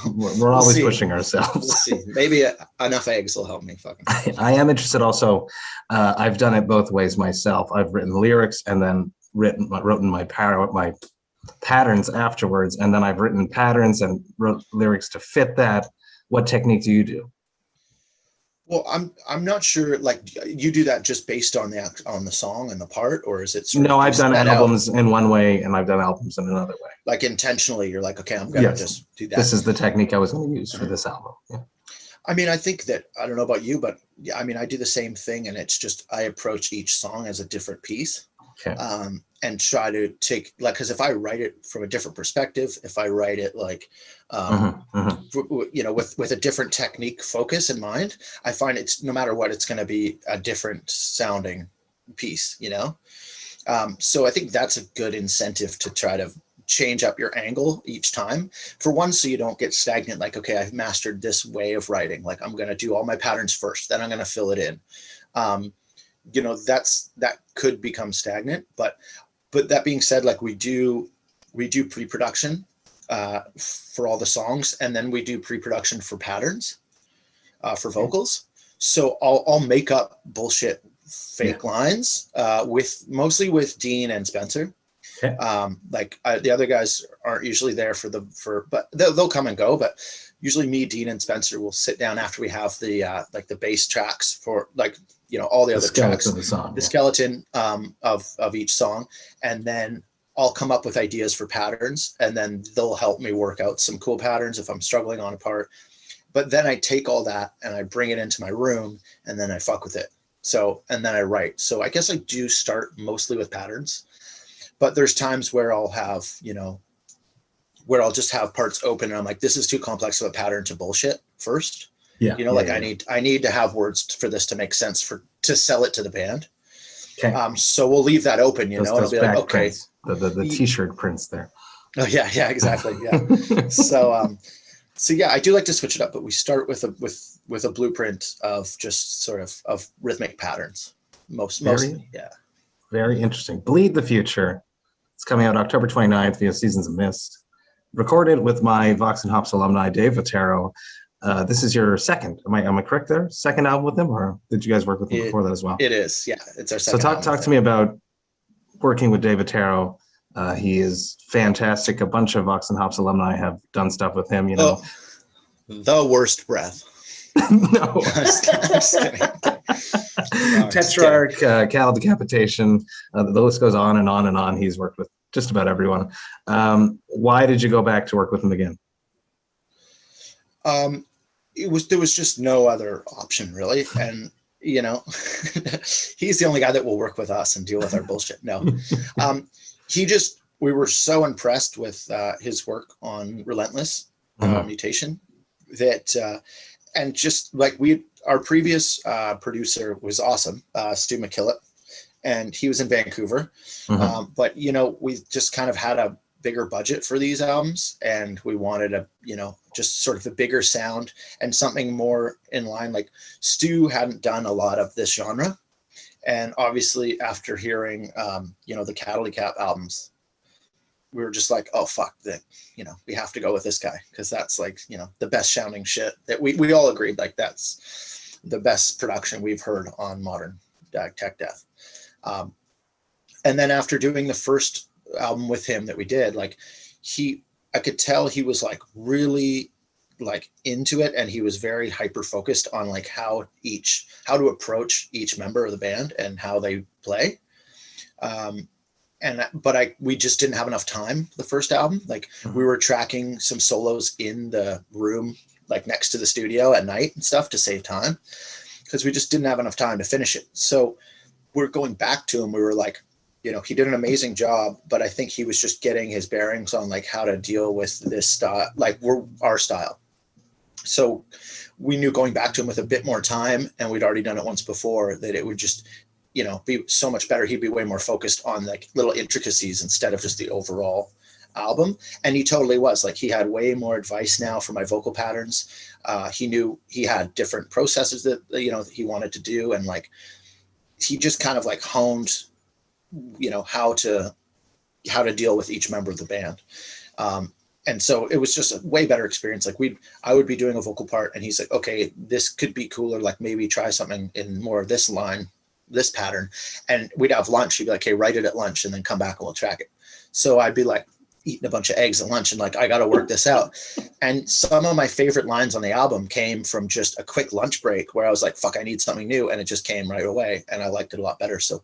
we're always pushing ourselves. We'll see. Maybe enough eggs will help me. Fucking. I am interested also. I've done it both ways myself. I've written lyrics and then written my patterns afterwards, and then I've written patterns and wrote lyrics to fit that. What technique do you do? Well, I'm not sure. Like, you do that just based on the song and the part, or is it? No, I've done albums in one way, and I've done albums in another way. Like intentionally, you're like, okay, I'm gonna just do that. This is the technique I was going to use for this album. Yeah. I mean, I think that I don't know about you, but yeah, I mean, I do the same thing, and it's just I approach each song as a different piece. Okay. And try to take like, because if I write it from a different perspective, if I write it like, you know, with a different technique focus in mind, I find it's no matter what, it's going to be a different sounding piece, you know? So I think that's a good incentive to try to change up your angle each time for one, so you don't get stagnant. Like, okay, I've mastered this way of writing. Like I'm going to do all my patterns first, then I'm going to fill it in. You know, that could become stagnant, but that being said, like we do pre-production for all the songs, and then we do pre-production for patterns for vocals. So I'll make up bullshit fake lines mostly with Dean and Spencer. Okay. The other guys aren't usually there but they'll come and go, but usually me, Dean, and Spencer will sit down after we have the like the bass tracks for like, you know, all the other tracks, of the song, the skeleton of each song, and then I'll come up with ideas for patterns, and then they'll help me work out some cool patterns if I'm struggling on a part. But then I take all that and I bring it into my room, and then I fuck with it. So, and then I write. So I guess I do start mostly with patterns, but there's times where I'll have, you know, where I'll just have parts open and I'm like, this is too complex of a pattern to bullshit first. Yeah. You know, I need to have words for this to make sense to sell it to the band. Okay. So we'll leave that open, you know, and I'll be like, okay. Prints, the t-shirt prints there. Oh yeah, exactly. Yeah. So yeah, I do like to switch it up, but we start with a blueprint of just sort of rhythmic patterns. Mostly. Yeah. Very interesting. Bleed the Future. It's coming out October 29th via Seasons of Mist. Recorded with my Vox&Hops alumni, Dave Votero. This is your second. Am I correct there? Second album with him, or did you guys work with him before that as well? It is. Yeah, it's our second. So talk to me about working with Dave Votero. He is fantastic. A bunch of Vox&Hops alumni have done stuff with him. You know, the worst breath. No, I'm just kidding. Tetrarch, Cal Decapitation. The list goes on and on and on. He's worked with just about everyone. Why did you go back to work with him again? There was just no other option really, and you know, he's the only guy that will work with us and deal with our bullshit. No, we were so impressed with his work on Relentless Mutation that, and just like our previous producer was awesome, Stu McKillop, and he was in Vancouver. But, you know, we just kind of had a bigger budget for these albums, and we wanted a, you know, just sort of a bigger sound and something more in line. Like Stu hadn't done a lot of this genre. And obviously after hearing, you know, the Cataly Cap albums, we were just like, oh, fuck that. You know, we have to go with this guy. Cause that's like, you know, the best sounding shit that we all agreed, like that's the best production we've heard on modern tech death. And then after doing the first album with him that we did, like I could tell he was like really like into it, and he was very hyper focused on like how to approach each member of the band and how they play. But we just didn't have enough time the first album. Like we were tracking some solos in the room, like next to the studio at night and stuff to save time, because we just didn't have enough time to finish it. So we're going back to him. We were like, you know, he did an amazing job, but I think he was just getting his bearings on like how to deal with this style, like our style. So we knew going back to him with a bit more time, and we'd already done it once before, that it would just, you know, be so much better. He'd be way more focused on like little intricacies instead of just the overall album. And he totally was. Like he had way more advice now for my vocal patterns. He knew he had different processes that, you know, he wanted to do. And like, he just kind of like honed, you know, how to deal with each member of the band. And so it was just a way better experience. Like I would be doing a vocal part, and he's like, okay, this could be cooler. Like maybe try something in more of this line, this pattern. And we'd have lunch. He'd be like, hey, write it at lunch and then come back and we'll track it. So I'd be like eating a bunch of eggs at lunch and like, I got to work this out. And some of my favorite lines on the album came from just a quick lunch break where I was like, fuck, I need something new. And it just came right away. And I liked it a lot better. So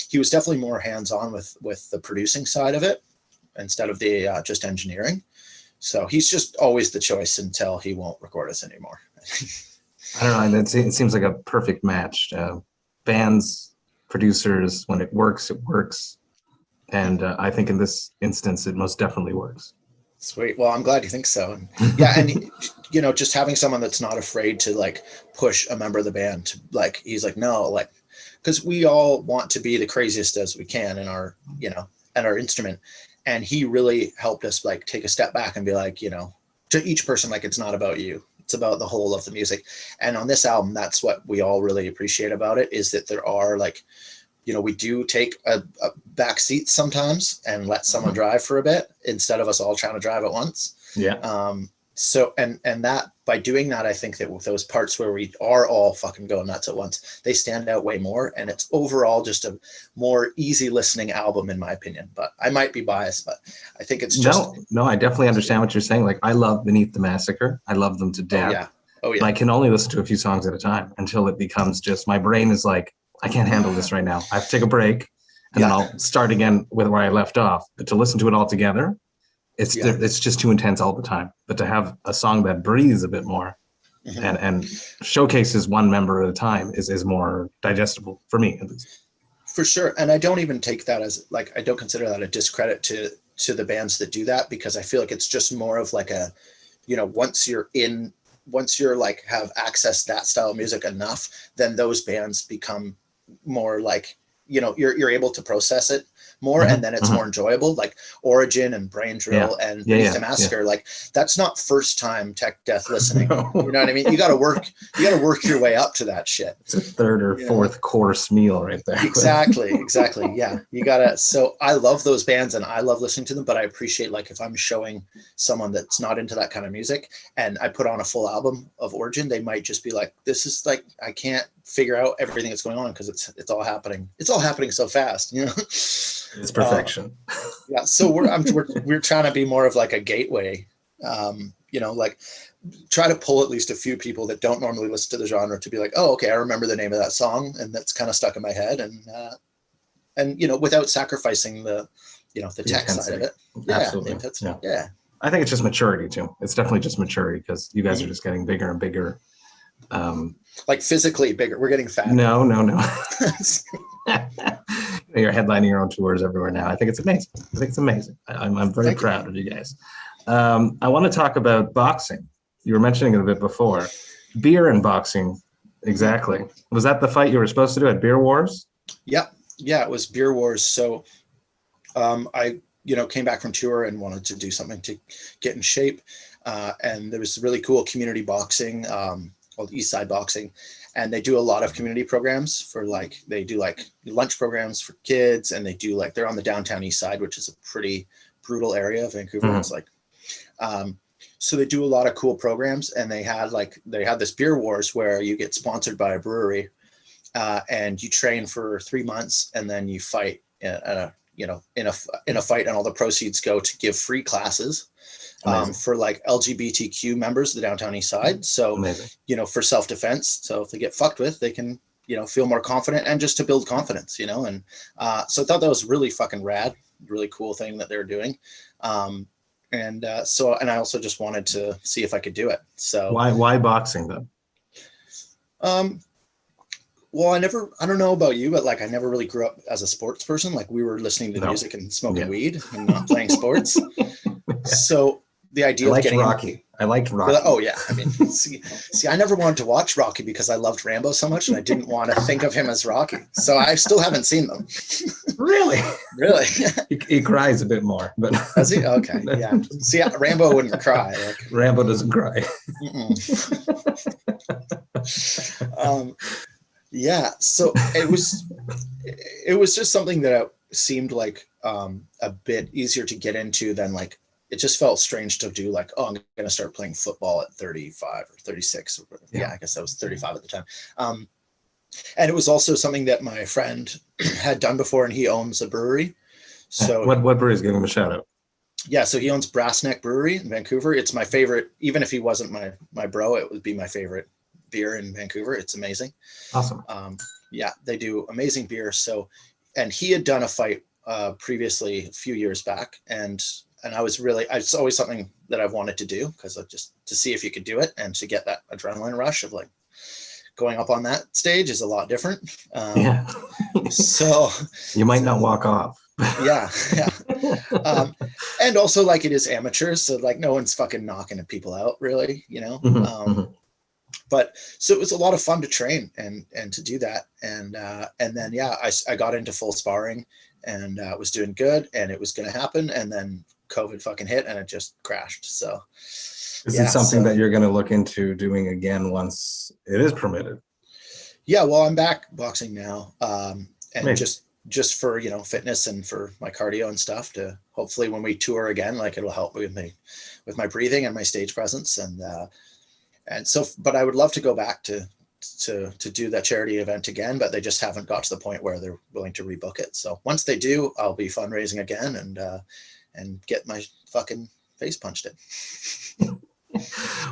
he was definitely more hands-on with the producing side of it instead of the just engineering. So he's just always the choice until he won't record us anymore. I don't know. It seems like a perfect match. Bands, producers, when it works, it works. And I think in this instance, it most definitely works. Sweet. Well, I'm glad you think so. And yeah. And, you know, just having someone that's not afraid to like push a member of the band to like, he's like, no, like, because we all want to be the craziest as we can in our, you know, and our instrument. And he really helped us like take a step back and be like, you know, to each person, like, it's not about you. It's about the whole of the music. And on this album, that's what we all really appreciate about it, is that there are like, you know, we do take a back seat sometimes and let someone drive for a bit instead of us all trying to drive at once. Yeah. So, and that by doing that, I think that with those parts where we are all fucking going nuts at once, they stand out way more. And it's overall just a more easy listening album, in my opinion. But I might be biased, but I think it's just. No, I definitely understand what you're saying. Like, I love Beneath the Massacre. I love them to death. Oh, yeah. But I can only listen to a few songs at a time until it becomes just, my brain is like, I can't handle this right now. I have to take a break and then I'll start again with where I left off. But to listen to it all together, it's just too intense all the time. But to have a song that breathes a bit more and showcases one member at a time is more digestible for me, at least. For sure. And I don't even take that as like, I don't consider that a discredit to the bands that do that, because I feel like it's just more of like a, you know, once you're like have access to that style of music enough, then those bands become more like, you know, you're able to process it more, and then it's more enjoyable. Like Origin and Brain Drill and Beneath the Massacre, like that's not first time tech death listening. No. You know what I mean? You gotta work your way up to that shit. It's a third or fourth course meal right there. Exactly. Yeah. You gotta, so I love those bands and I love listening to them, but I appreciate like if I'm showing someone that's not into that kind of music and I put on a full album of Origin, they might just be like, this is like, I can't figure out everything that's going on because it's all happening so fast, you know. It's perfection. So we're trying to be more of like a gateway, you know, like try to pull at least a few people that don't normally listen to the genre to be like, oh, okay, I remember the name of that song, and that's kind of stuck in my head, and you know, without sacrificing the, you know, the tech side of it. Absolutely. Yeah. I think it's just maturity too. It's definitely just maturity because you guys are just getting bigger and bigger Like physically bigger. We're getting fat. No. You're headlining your own tours everywhere now. I think it's amazing. I'm very proud of you guys. I want to talk about boxing. You were mentioning it a bit before. Beer and boxing, exactly. Was that the fight you were supposed to do at Beer Wars? Yep. Yeah, it was Beer Wars. So I came back from tour and wanted to do something to get in shape. And there was really cool community boxing called East Side Boxing. And they do a lot of community programs for they do lunch programs for kids. And they're on the downtown East Side, which is a pretty brutal area of Vancouver. Mm-hmm. It's so they do a lot of cool programs, and they had this Beer Wars where you get sponsored by a brewery, and you train for 3 months, and then you fight in a fight, and all the proceeds go to give free classes for LGBTQ members of the downtown East Side. So, for self-defense. So if they get fucked with, they can, feel more confident, and just to build confidence, and so I thought that was really fucking rad, really cool thing that they're doing. And I also just wanted to see if I could do it. So why boxing then? Well, I don't know about you, but I never really grew up as a sports person. We were listening to music and smoking weed and not playing sports. So the idea of getting Rocky. I liked Rocky. Oh yeah. I mean, see, I never wanted to watch Rocky because I loved Rambo so much, and I didn't want to think of him as Rocky. So I still haven't seen them. Really? Really? He cries a bit more, but does he? Okay. Yeah. See, Rambo wouldn't cry. Rambo doesn't cry. Yeah. So it was just something that seemed like a bit easier to get into than it just felt strange to do I'm going to start playing football at 35 or 36. Yeah, I guess I was 35 at the time. And it was also something that my friend had done before, and he owns a brewery. So what brewery is giving him a shout out? Yeah. So he owns Brass Neck Brewery in Vancouver. It's my favorite. Even if he wasn't my bro, it would be my favorite beer in Vancouver. It's amazing. Awesome. Yeah, they do amazing beer. So, and he had done a fight previously a few years back, and it's always something that I've wanted to do, because just to see if you could do it, and to get that adrenaline rush of going up on that stage is a lot different. Yeah. So you might not walk off. Yeah. And also it is amateur, so no one's fucking knocking people out really, But so it was a lot of fun to train and to do that. And then, I got into full sparring, and was doing good, and it was going to happen. And then COVID fucking hit, and it just crashed. So is it something that you're going to look into doing again once it is permitted? Yeah, well, I'm back boxing now. And just for, fitness and for my cardio and stuff, to hopefully when we tour again, it'll help with my breathing and my stage presence. And so, but I would love to go back to do that charity event again, but they just haven't got to the point where they're willing to rebook it. So once they do, I'll be fundraising again and get my fucking face punched in.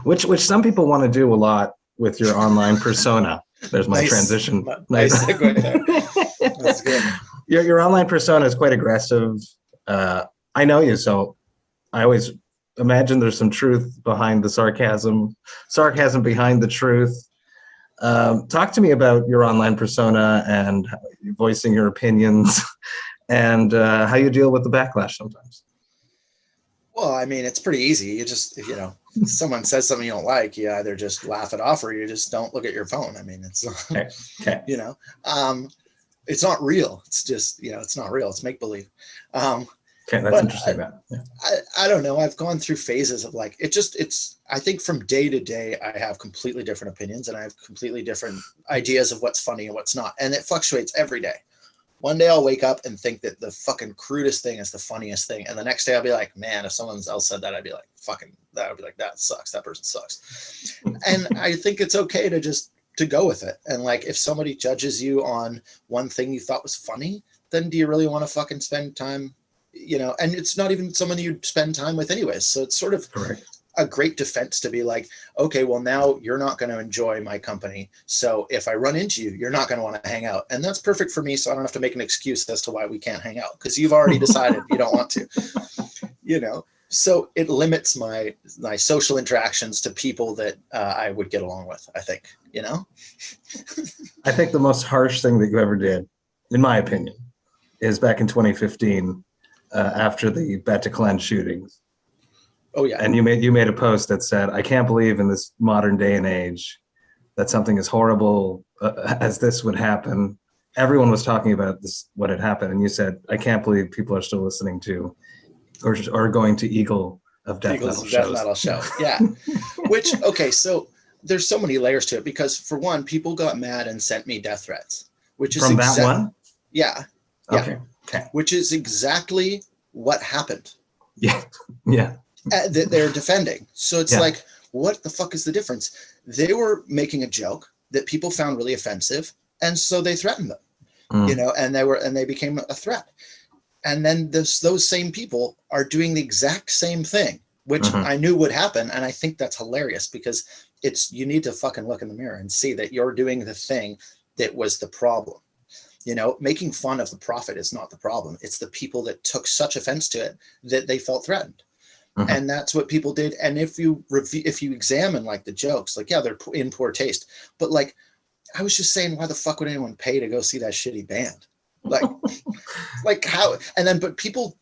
Which some people want to do a lot with your online persona. There's my transition. Nice segue there. That's good. Your online persona is quite aggressive. I know you, so I always imagine there's some truth behind the sarcasm behind the truth. Talk to me about your online persona and voicing your opinions, and how you deal with the backlash sometimes. Well, I mean, it's pretty easy. You just, if someone says something you don't like, you either just laugh it off, or you just don't look at your phone. I mean, it's, okay. It's not real. It's just, it's not real. It's make believe. Okay, that's interesting. I don't know. I've gone through phases of I think from day to day, I have completely different opinions, and I have completely different ideas of what's funny and what's not. And it fluctuates every day. One day I'll wake up and think that the fucking crudest thing is the funniest thing. And the next day I'll be like, man, if someone else said that, I'd be like, that sucks. That person sucks. And I think it's okay to go with it. And if somebody judges you on one thing you thought was funny, then do you really want to fucking spend time, and it's not even someone you'd spend time with anyways. So it's sort of correct. A great defense to be like, okay, well, now you're not going to enjoy my company. So if I run into you, you're not going to want to hang out. And that's perfect for me. So I don't have to make an excuse as to why we can't hang out, because you've already decided you don't want to, So it limits my social interactions to people that I would get along with, I think, I think the most harsh thing that you ever did, in my opinion, is back in 2015 after the Bataclan shootings. Oh yeah. And you made a post that said, "I can't believe in this modern day and age that something as horrible as this would happen." Everyone was talking about this, what had happened, and you said, "I can't believe people are still listening to or going to Eagles of Death Metal shows." Yeah. Which, okay, so there's so many layers to it, because for one, people got mad and sent me death threats, which is from that one. Yeah. Okay. Which is exactly what happened. Yeah. That they're defending. So it's like, what the fuck is the difference? They were making a joke that people found really offensive, and so they threatened them, and they became a threat. And then those same people are doing the exact same thing, which I knew would happen. And I think that's hilarious, because you need to fucking look in the mirror and see that you're doing the thing that was the problem. Making fun of the prophet is not the problem. It's the people that took such offense to it that they felt threatened. And that's what people did. And if you examine like the jokes, like, yeah, they're in poor taste, but like, I was just saying, why the fuck would anyone pay to go see that shitty band? Like how? And then, but people,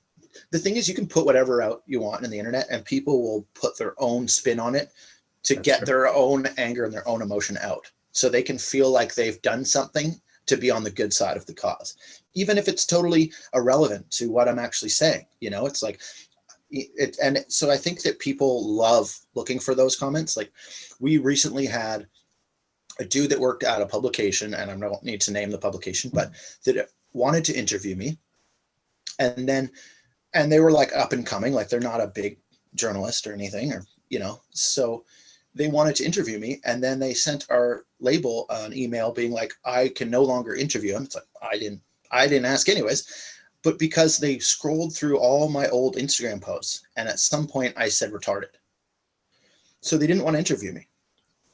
the thing is, you can put whatever out you want in the internet, and people will put their own spin on it to get their own anger and their own emotion out, so they can feel like they've done something to be on the good side of the cause, even if it's totally irrelevant to what I'm actually saying. It's like, and so I think that people love looking for those comments. Like, we recently had a dude that worked at a publication, and I don't need to name the publication, but that wanted to interview me. And they were like up and coming, like they're not a big journalist or anything, or, so they wanted to interview me. And then they sent our label an email being like, I can no longer interview him. It's like, I didn't ask anyways. But because they scrolled through all my old Instagram posts, and at some point I said retarded. So they didn't want to interview me.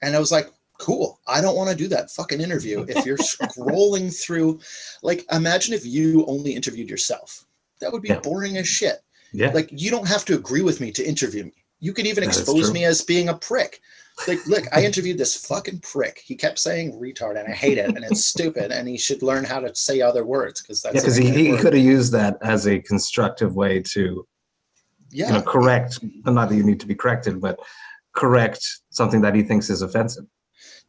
And I was like, cool, I don't want to do that fucking interview. If you're scrolling through, like, imagine if you only interviewed yourself. That would be boring as shit. Yeah. Like, you don't have to agree with me to interview me. You could even expose me as being a prick. Like, look, I interviewed this fucking prick. He kept saying retard, and I hate it, and it's stupid, and he should learn how to say other words, because that's because he could have used that as a constructive way to correct, not that you need to be corrected, but correct something that he thinks is offensive.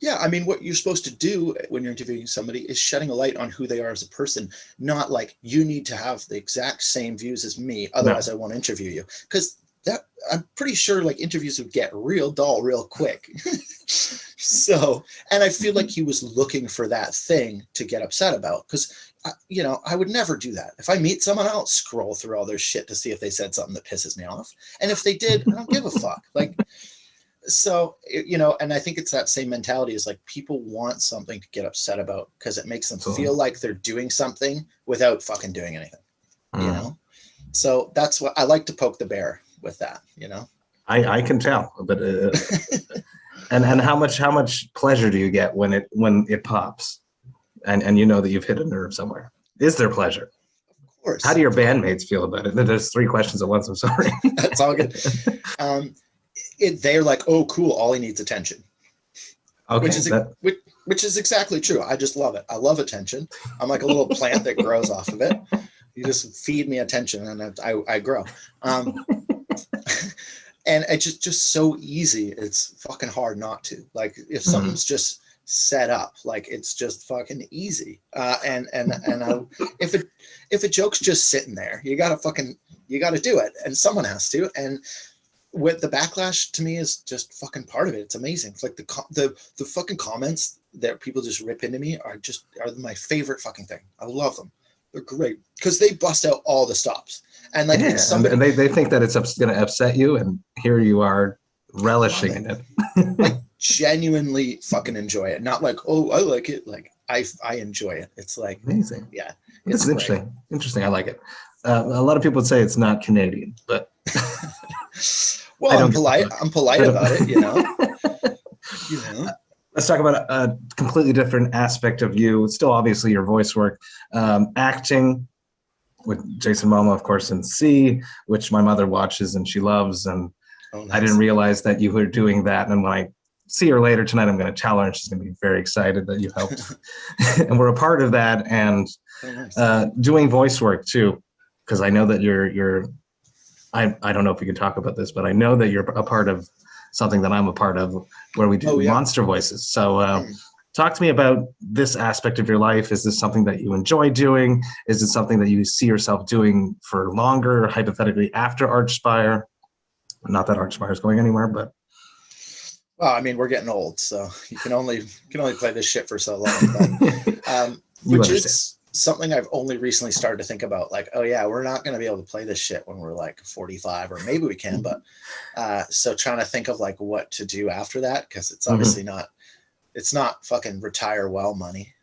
Yeah, I mean, what you're supposed to do when you're interviewing somebody is shedding a light on who they are as a person, not like, you need to have the exact same views as me, otherwise I won't interview you. Because that, I'm pretty sure like interviews would get real dull real quick. So, and I feel like he was looking for that thing to get upset about, because I would never do that. If I meet someone, I'll scroll through all their shit to see if they said something that pisses me off. And if they did, I don't give a fuck. Like, so, and I think it's that same mentality, is like, people want something to get upset about because it makes them feel like they're doing something without fucking doing anything, So that's what I like to poke the bear with that, I can tell, but and how much pleasure do you get when it pops, and that you've hit a nerve somewhere? Is there pleasure? Of course. How do your bandmates feel about it? There's 3 questions at once. I'm sorry. That's all good. They're like, oh, cool, all he needs attention. Okay, which is exactly true. I just love it. I love attention. I'm like a little plant that grows off of it. You just feed me attention, and I grow. And it's just so easy. It's fucking hard not to. Like, if something's just set up, like, it's just fucking easy. If a joke's just sitting there, you gotta do it, and someone has to. And with the backlash, to me, is just fucking part of it. It's amazing. It's like the fucking comments that people just rip into me are my favorite fucking thing. I love them. They're great because they bust out all the stops. And like, and they think that it's going to upset you, and here you are relishing in it. Like, genuinely fucking enjoy it. Not like, oh, I like it. Like, I enjoy it. It's like amazing. Yeah, it's interesting. Interesting. I like it. A lot of people would say it's not Canadian, but well, I'm polite about it. Let's talk about a completely different aspect of you. It's still obviously your voice work, acting. with Jason Momoa, of course, in C, which my mother watches and she loves. And Nice. I didn't realize that you were doing that. And when I see her later tonight, I'm going to tell her, and she's going to be very excited that you helped. And we're a part of that, and Nice. doing voice work too, because I know that you're. I don't know if you can talk about this, but I know that you're a part of something that I'm a part of, where we do monster voices. So talk to me about this aspect of your life. Is this something that you enjoy doing? Is it something that you see yourself doing for longer, hypothetically after Archspire? Not that Archspire is going anywhere, but. Well, I mean, we're getting old, so you can only play this shit for so long. But, which is something I've only recently started to think about. Like, oh yeah, we're not going to be able to play this shit when we're like 45, or maybe we can. But so trying to think of like what to do after that, because it's obviously not. It's not fucking retire well money,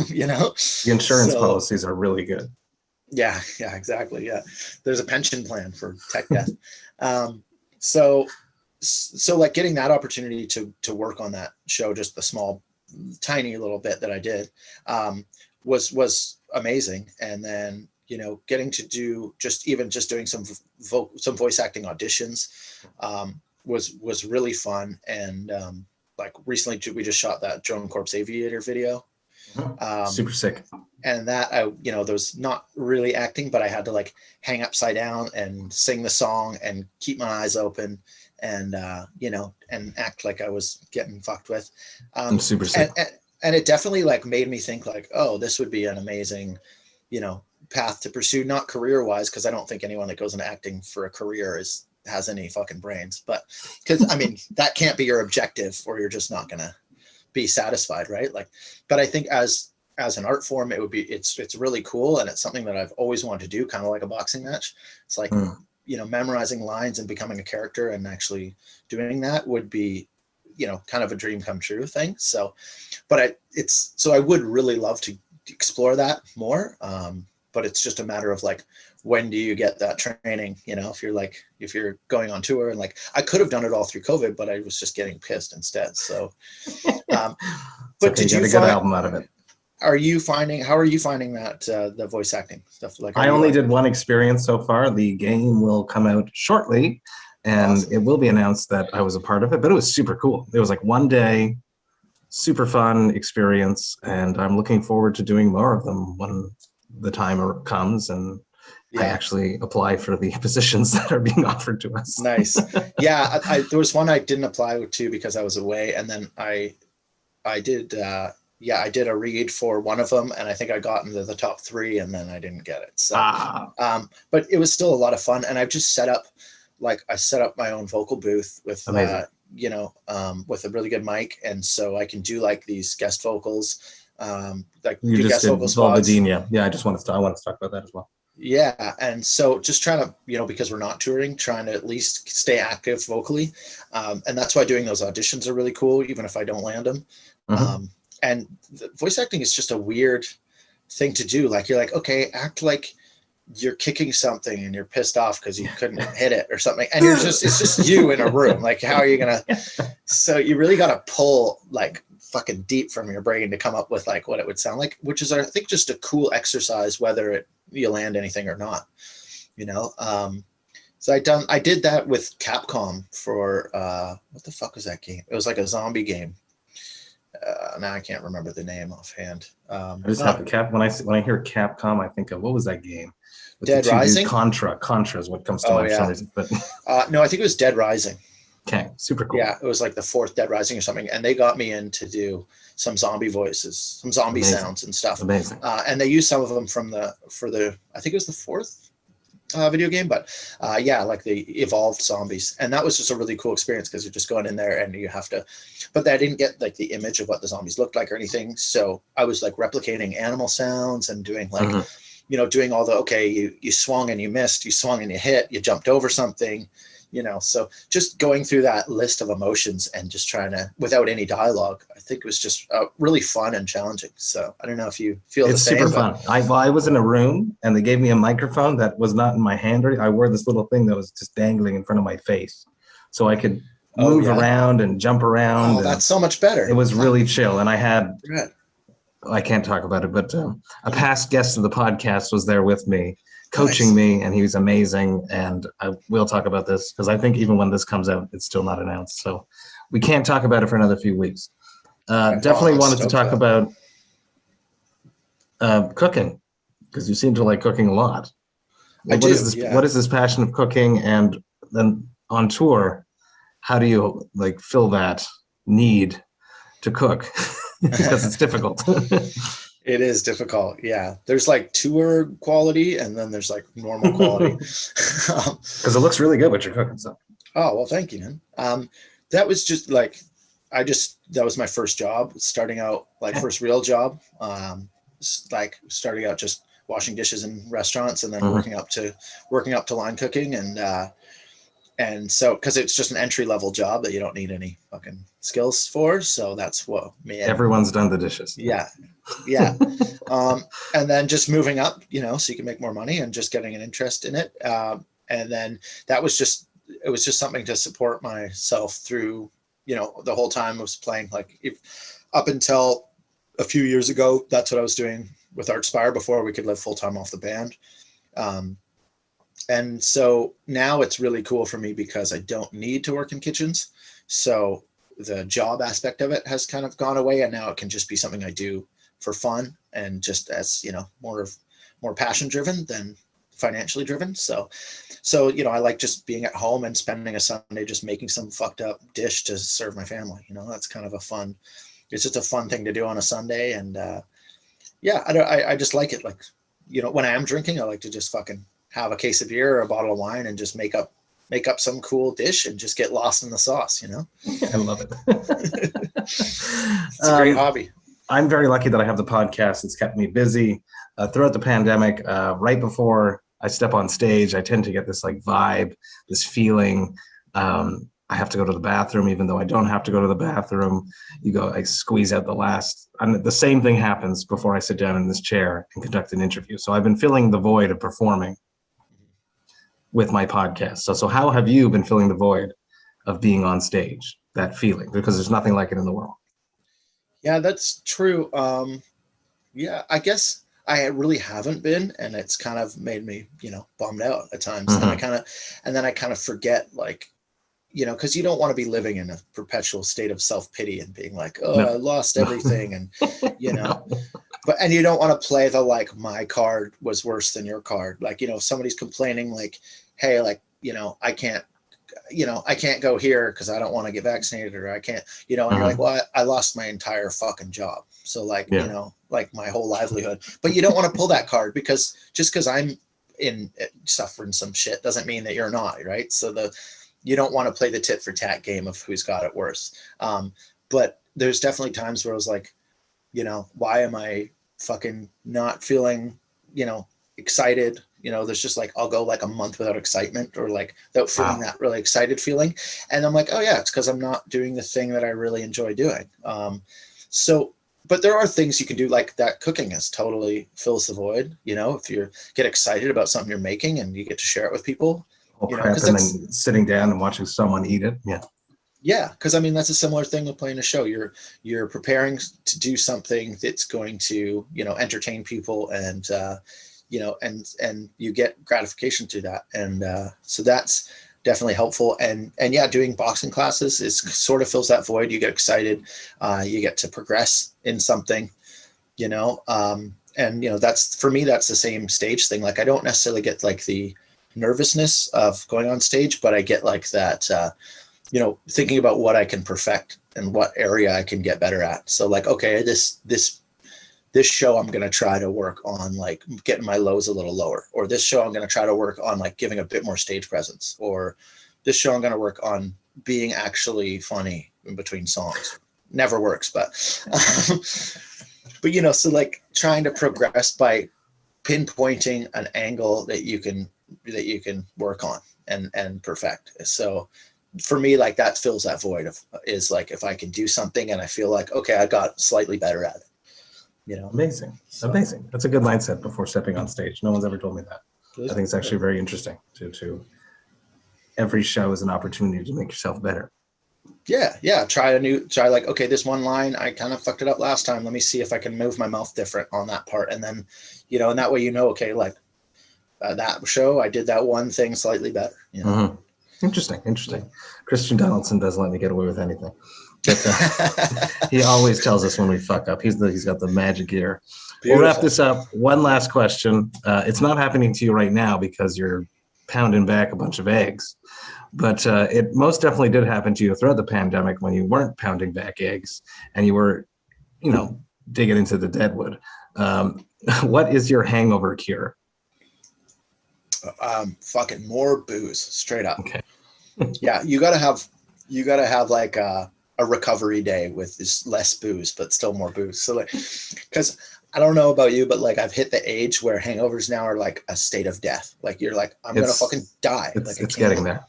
you know. The insurance policies are really good. Yeah, exactly. Yeah, there's a pension plan for tech death. So like getting that opportunity to work on that show, just the small, tiny little bit that I did, was amazing. And then, you know, getting to do just doing some voice acting auditions was really fun. And like recently we just shot that Drone Corps Aviator video. Super sick. And that, there was not really acting, but I had to like hang upside down and sing the song and keep my eyes open and, and act like I was getting fucked with. Super sick. And it definitely like made me think like, oh, this would be an amazing, path to pursue, not career wise, because I don't think anyone that goes into acting for a career has any fucking brains, but because I mean, that can't be your objective, or you're just not going to be satisfied. Right. Like, but I think as an art form, it's really cool. And it's something that I've always wanted to do, kind of like a boxing match. It's like, memorizing lines and becoming a character and actually doing that would be, kind of a dream come true thing. So, but I would really love to explore that more. But it's just a matter of like, when do you get that training? If you're going on tour, and like, I could have done it all through COVID, but I was just getting pissed instead. So, but okay, did you get a good album out of it? How are you finding that the voice acting stuff? Like, I only did one experience so far. The game will come out shortly, and It will be announced that I was a part of it, but it was super cool. It was like one day, super fun experience, and I'm looking forward to doing more of them when the time comes and I actually apply for the positions that are being offered to us. Nice. Yeah, there was one I didn't apply to because I was away, and then I did a read for one of them, and I think I got into the top 3, and then I didn't get it. So, but it was still a lot of fun, and I've just set up my own vocal booth with with a really good mic, and so I can do like these guest vocals. Like you just did Vulvodynia. Yeah, I want to talk about that as well. Yeah, and so just trying to, because we're not touring, trying to at least stay active vocally, and that's why doing those auditions are really cool, even if I don't land them. And voice acting is just a weird thing to do. Like, you're like, okay, act like you're kicking something and you're pissed off because you couldn't hit it or something, and it's just you in a room. Like, how are you gonna? So you really got to pull like fucking deep from your brain to come up with like what it would sound like, which is, I think, just a cool exercise, whether you land anything or not. So I did that with Capcom for what the fuck was that game? It was like a zombie game. Now I can't remember the name offhand. I just have the when I hear Capcom, I think of, what was that game? With Dead Rising. Contra is what comes to mind for some reason. But no, I think it was Dead Rising. Okay, super cool. Yeah, it was like the 4th Dead Rising or something, and they got me in to do some zombie voices, some zombie sounds and stuff. Amazing. And they used some of them for the I think it was the 4th video game, but like the evolved zombies, and that was just a really cool experience because you're just going in there and you have to. But I didn't get like the image of what the zombies looked like or anything, so I was like replicating animal sounds and doing like, doing all the you swung and you missed, you swung and you hit, you jumped over something. So just going through that list of emotions and just trying to, without any dialogue, I think it was just really fun and challenging. So I don't know if you feel the same. It's super fun. I was in a room and they gave me a microphone that was not in my hand. I wore this little thing that was just dangling in front of my face, so I could move around and jump around. Oh, that's so much better. It was really chill. And I had, I can't talk about it, but a past guest of the podcast was there with me. coaching me, and he was amazing. And I will talk about this because I think even when this comes out, it's still not announced. So we can't talk about it for another few weeks. Definitely wanted to talk about cooking, because you seem to like cooking a lot. What is this passion of cooking? And then on tour, how do you like fill that need to cook? Because it's difficult. It is difficult. Yeah. There's like tour quality and then there's like normal quality. Because it looks really good what you're cooking. So. Oh, well, thank you, man. That was just like, that was my first job starting out, like first real job. Like starting out just washing dishes in restaurants and then working up to line cooking. And so, cause it's just an entry level job that you don't need any fucking skills for. So that's what everyone's done the dishes. Yeah. Yeah. And then just moving up, so you can make more money and just getting an interest in it. And then it was just something to support myself through, the whole time I was playing, like up until a few years ago, that's what I was doing with Archspire before we could live full time off the band. And so now it's really cool for me because I don't need to work in kitchens. So the job aspect of it has kind of gone away, and now it can just be something I do for fun and just as, more passion driven than financially driven. So, I like just being at home and spending a Sunday just making some fucked up dish to serve my family. That's kind of it's just a fun thing to do on a Sunday. And I just like it. Like, when I am drinking, I like to just fucking have a case of beer or a bottle of wine and just make up some cool dish and just get lost in the sauce, I love it. It's a great hobby. I'm very lucky that I have the podcast. It's kept me busy throughout the pandemic. Right before I step on stage, I tend to get this like vibe, this feeling. I have to go to the bathroom, even though I don't have to go to the bathroom. I squeeze out the last. The same thing happens before I sit down in this chair and conduct an interview. So I've been filling the void of performing with my podcast. So how have you been filling the void of being on stage, that feeling? Because there's nothing like it in the world. Yeah, that's true. I guess I really haven't been, and it's kind of made me, bummed out at times. Mm-hmm. And then I kind of forget, like, because you don't want to be living in a perpetual state of self-pity and being like, oh, no. I lost everything. And, no. And you don't want to play the, like, my card was worse than your card. Like, if somebody's complaining like, hey, like, I can't go here because I don't want to get vaccinated, or I can't, and you're like, well, I lost my entire fucking job. So like, like my whole livelihood, but you don't want to pull that card because just because I'm suffering some shit doesn't mean that you're not, right? So you don't want to play the tit for tat game of who's got it worse. But there's definitely times where I was like, why am I fucking not feeling, excited? There's just like, I'll go like a month without excitement or like without feeling that really excited feeling. And I'm like, oh yeah, it's because I'm not doing the thing that I really enjoy doing. But there are things you can do, like that cooking is totally fills the void. If you get excited about something you're making and you get to share it with people, and then sitting down and watching someone eat it. Yeah. Yeah. Cause that's a similar thing with playing a show. You're preparing to do something that's going to, entertain people and, and you get gratification to that. And so that's definitely helpful. And doing boxing classes is sort of fills that void. You get excited, you get to progress in something, and that's, for me, that's the same stage thing. Like, I don't necessarily get like the nervousness of going on stage, but I get like that, thinking about what I can perfect and what area I can get better at. So like, okay, this show, I'm going to try to work on like getting my lows a little lower, or this show, I'm going to try to work on like giving a bit more stage presence, or this show, I'm going to work on being actually funny in between songs. Never works, but, so like trying to progress by pinpointing an angle that you can work on and perfect. So for me, like that fills that void is like, if I can do something and I feel like, okay, I got slightly better at it. Amazing. That's a good mindset before stepping on stage. No one's ever told me that. I think it's actually very interesting to every show is an opportunity to make yourself better. Yeah. Try like, okay, this one line, I kind of fucked it up last time. Let me see if I can move my mouth different on that part. And then, and that way, okay, like that show, I did that one thing slightly better. You know? Mm-hmm. Interesting. Christian Donaldson doesn't let me get away with anything. But, he always tells us when we fuck up. He's got the magic ear. Beautiful. We'll wrap this up. One last question. It's not happening to you right now because you're pounding back a bunch of eggs, but it most definitely did happen to you throughout the pandemic when you weren't pounding back eggs and you were, digging into the deadwood. What is your hangover cure? Fucking more booze, straight up. Okay. Yeah, you gotta have like a recovery day with this less booze, but still more booze. So like, because I don't know about you, but like I've hit the age where hangovers now are like a state of death. Like you're like, I'm gonna fucking die. It's getting there.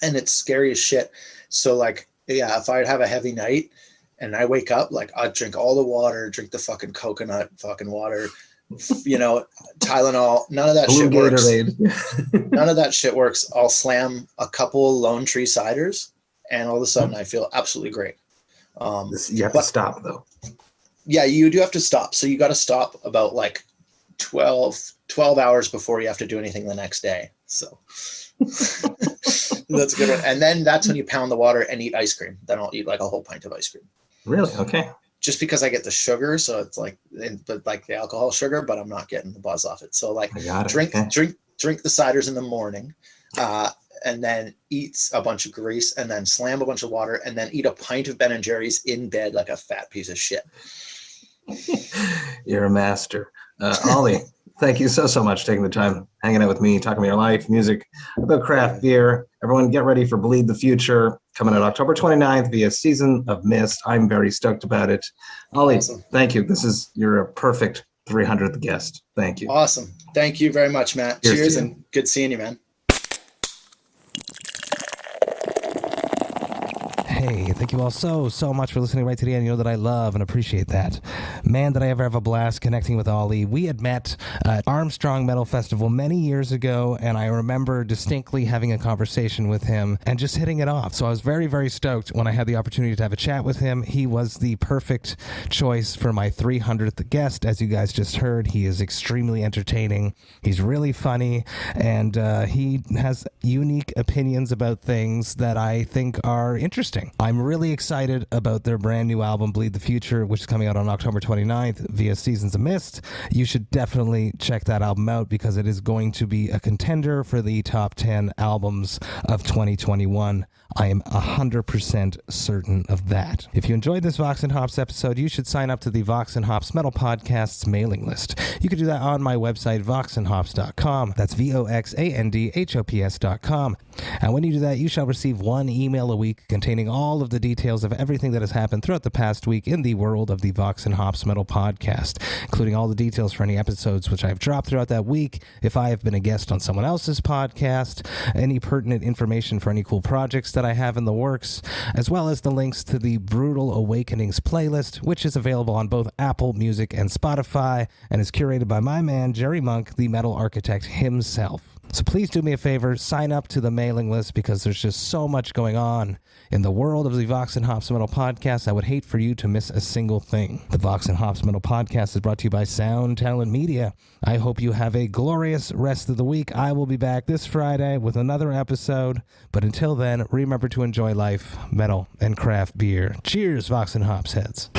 And it's scary as shit. So like, yeah, if I'd have a heavy night and I wake up, like I'd drink all the water, drink the fucking coconut fucking water, Tylenol, none of that Blue shit Gatorade. works. None of that shit works. I'll slam a couple Lone Tree ciders and all of a sudden I feel absolutely great. You have to stop though. Yeah, you do have to stop. So you got to stop about like 12 hours before you have to do anything the next day. So that's a good one. And then that's when you pound the water and eat ice cream. Then I'll eat like a whole pint of ice cream. Really? Okay. Just because I get the sugar, so it's like, but like the alcohol sugar, but I'm not getting the buzz off it. So like drink the ciders in the morning, and then eat a bunch of grease, and then slam a bunch of water, and then eat a pint of Ben & Jerry's in bed like a fat piece of shit. You're a master. Ollie, thank you so much for taking the time, hanging out with me, talking about your life, music, about craft beer. Everyone get ready for Bleed the Future, coming out October 29th via Season of Mist. I'm very stoked about it. Ollie, awesome. Thank you. You're a perfect 300th guest. Thank you. Awesome. Thank you very much, Matt. Cheers and good seeing you, man. Hey, thank you all so much for listening right to the end. You know that I love and appreciate that. Man, did I ever have a blast connecting with Ollie. We had met at Armstrong Metal Festival many years ago, and I remember distinctly having a conversation with him and just hitting it off. So I was very, very stoked when I had the opportunity to have a chat with him. He was the perfect choice for my 300th guest. As you guys just heard, he is extremely entertaining. He's really funny, and he has unique opinions about things that I think are interesting. I'm really excited about their brand new album, Bleed the Future, which is coming out on October 29th via Seasons of Mist. You should definitely check that album out because it is going to be a contender for the top 10 albums of 2021. I am 100% certain of that. If you enjoyed this Vox and Hops episode, you should sign up to the Vox and Hops Metal Podcast's mailing list. You can do that on my website, voxandhops.com. That's VOXANDHOPS.com. And when you do that, you shall receive one email a week containing all of the details of everything that has happened throughout the past week in the world of the Vox and Hops Metal Podcast, including all the details for any episodes which I have dropped throughout that week, if I have been a guest on someone else's podcast, any pertinent information for any cool projects that I have in the works, as well as the links to the Brutal Awakenings playlist, which is available on both Apple Music and Spotify, and is curated by my man, Jerry Monk, the metal architect himself. So please do me a favor, sign up to the mailing list because there's just so much going on in the world of the Vox and Hops Metal Podcast. I would hate for you to miss a single thing. The Vox and Hops Metal Podcast is brought to you by Sound Talent Media. I hope you have a glorious rest of the week. I will be back this Friday with another episode. But until then, remember to enjoy life, metal, and craft beer. Cheers, Vox and Hops heads.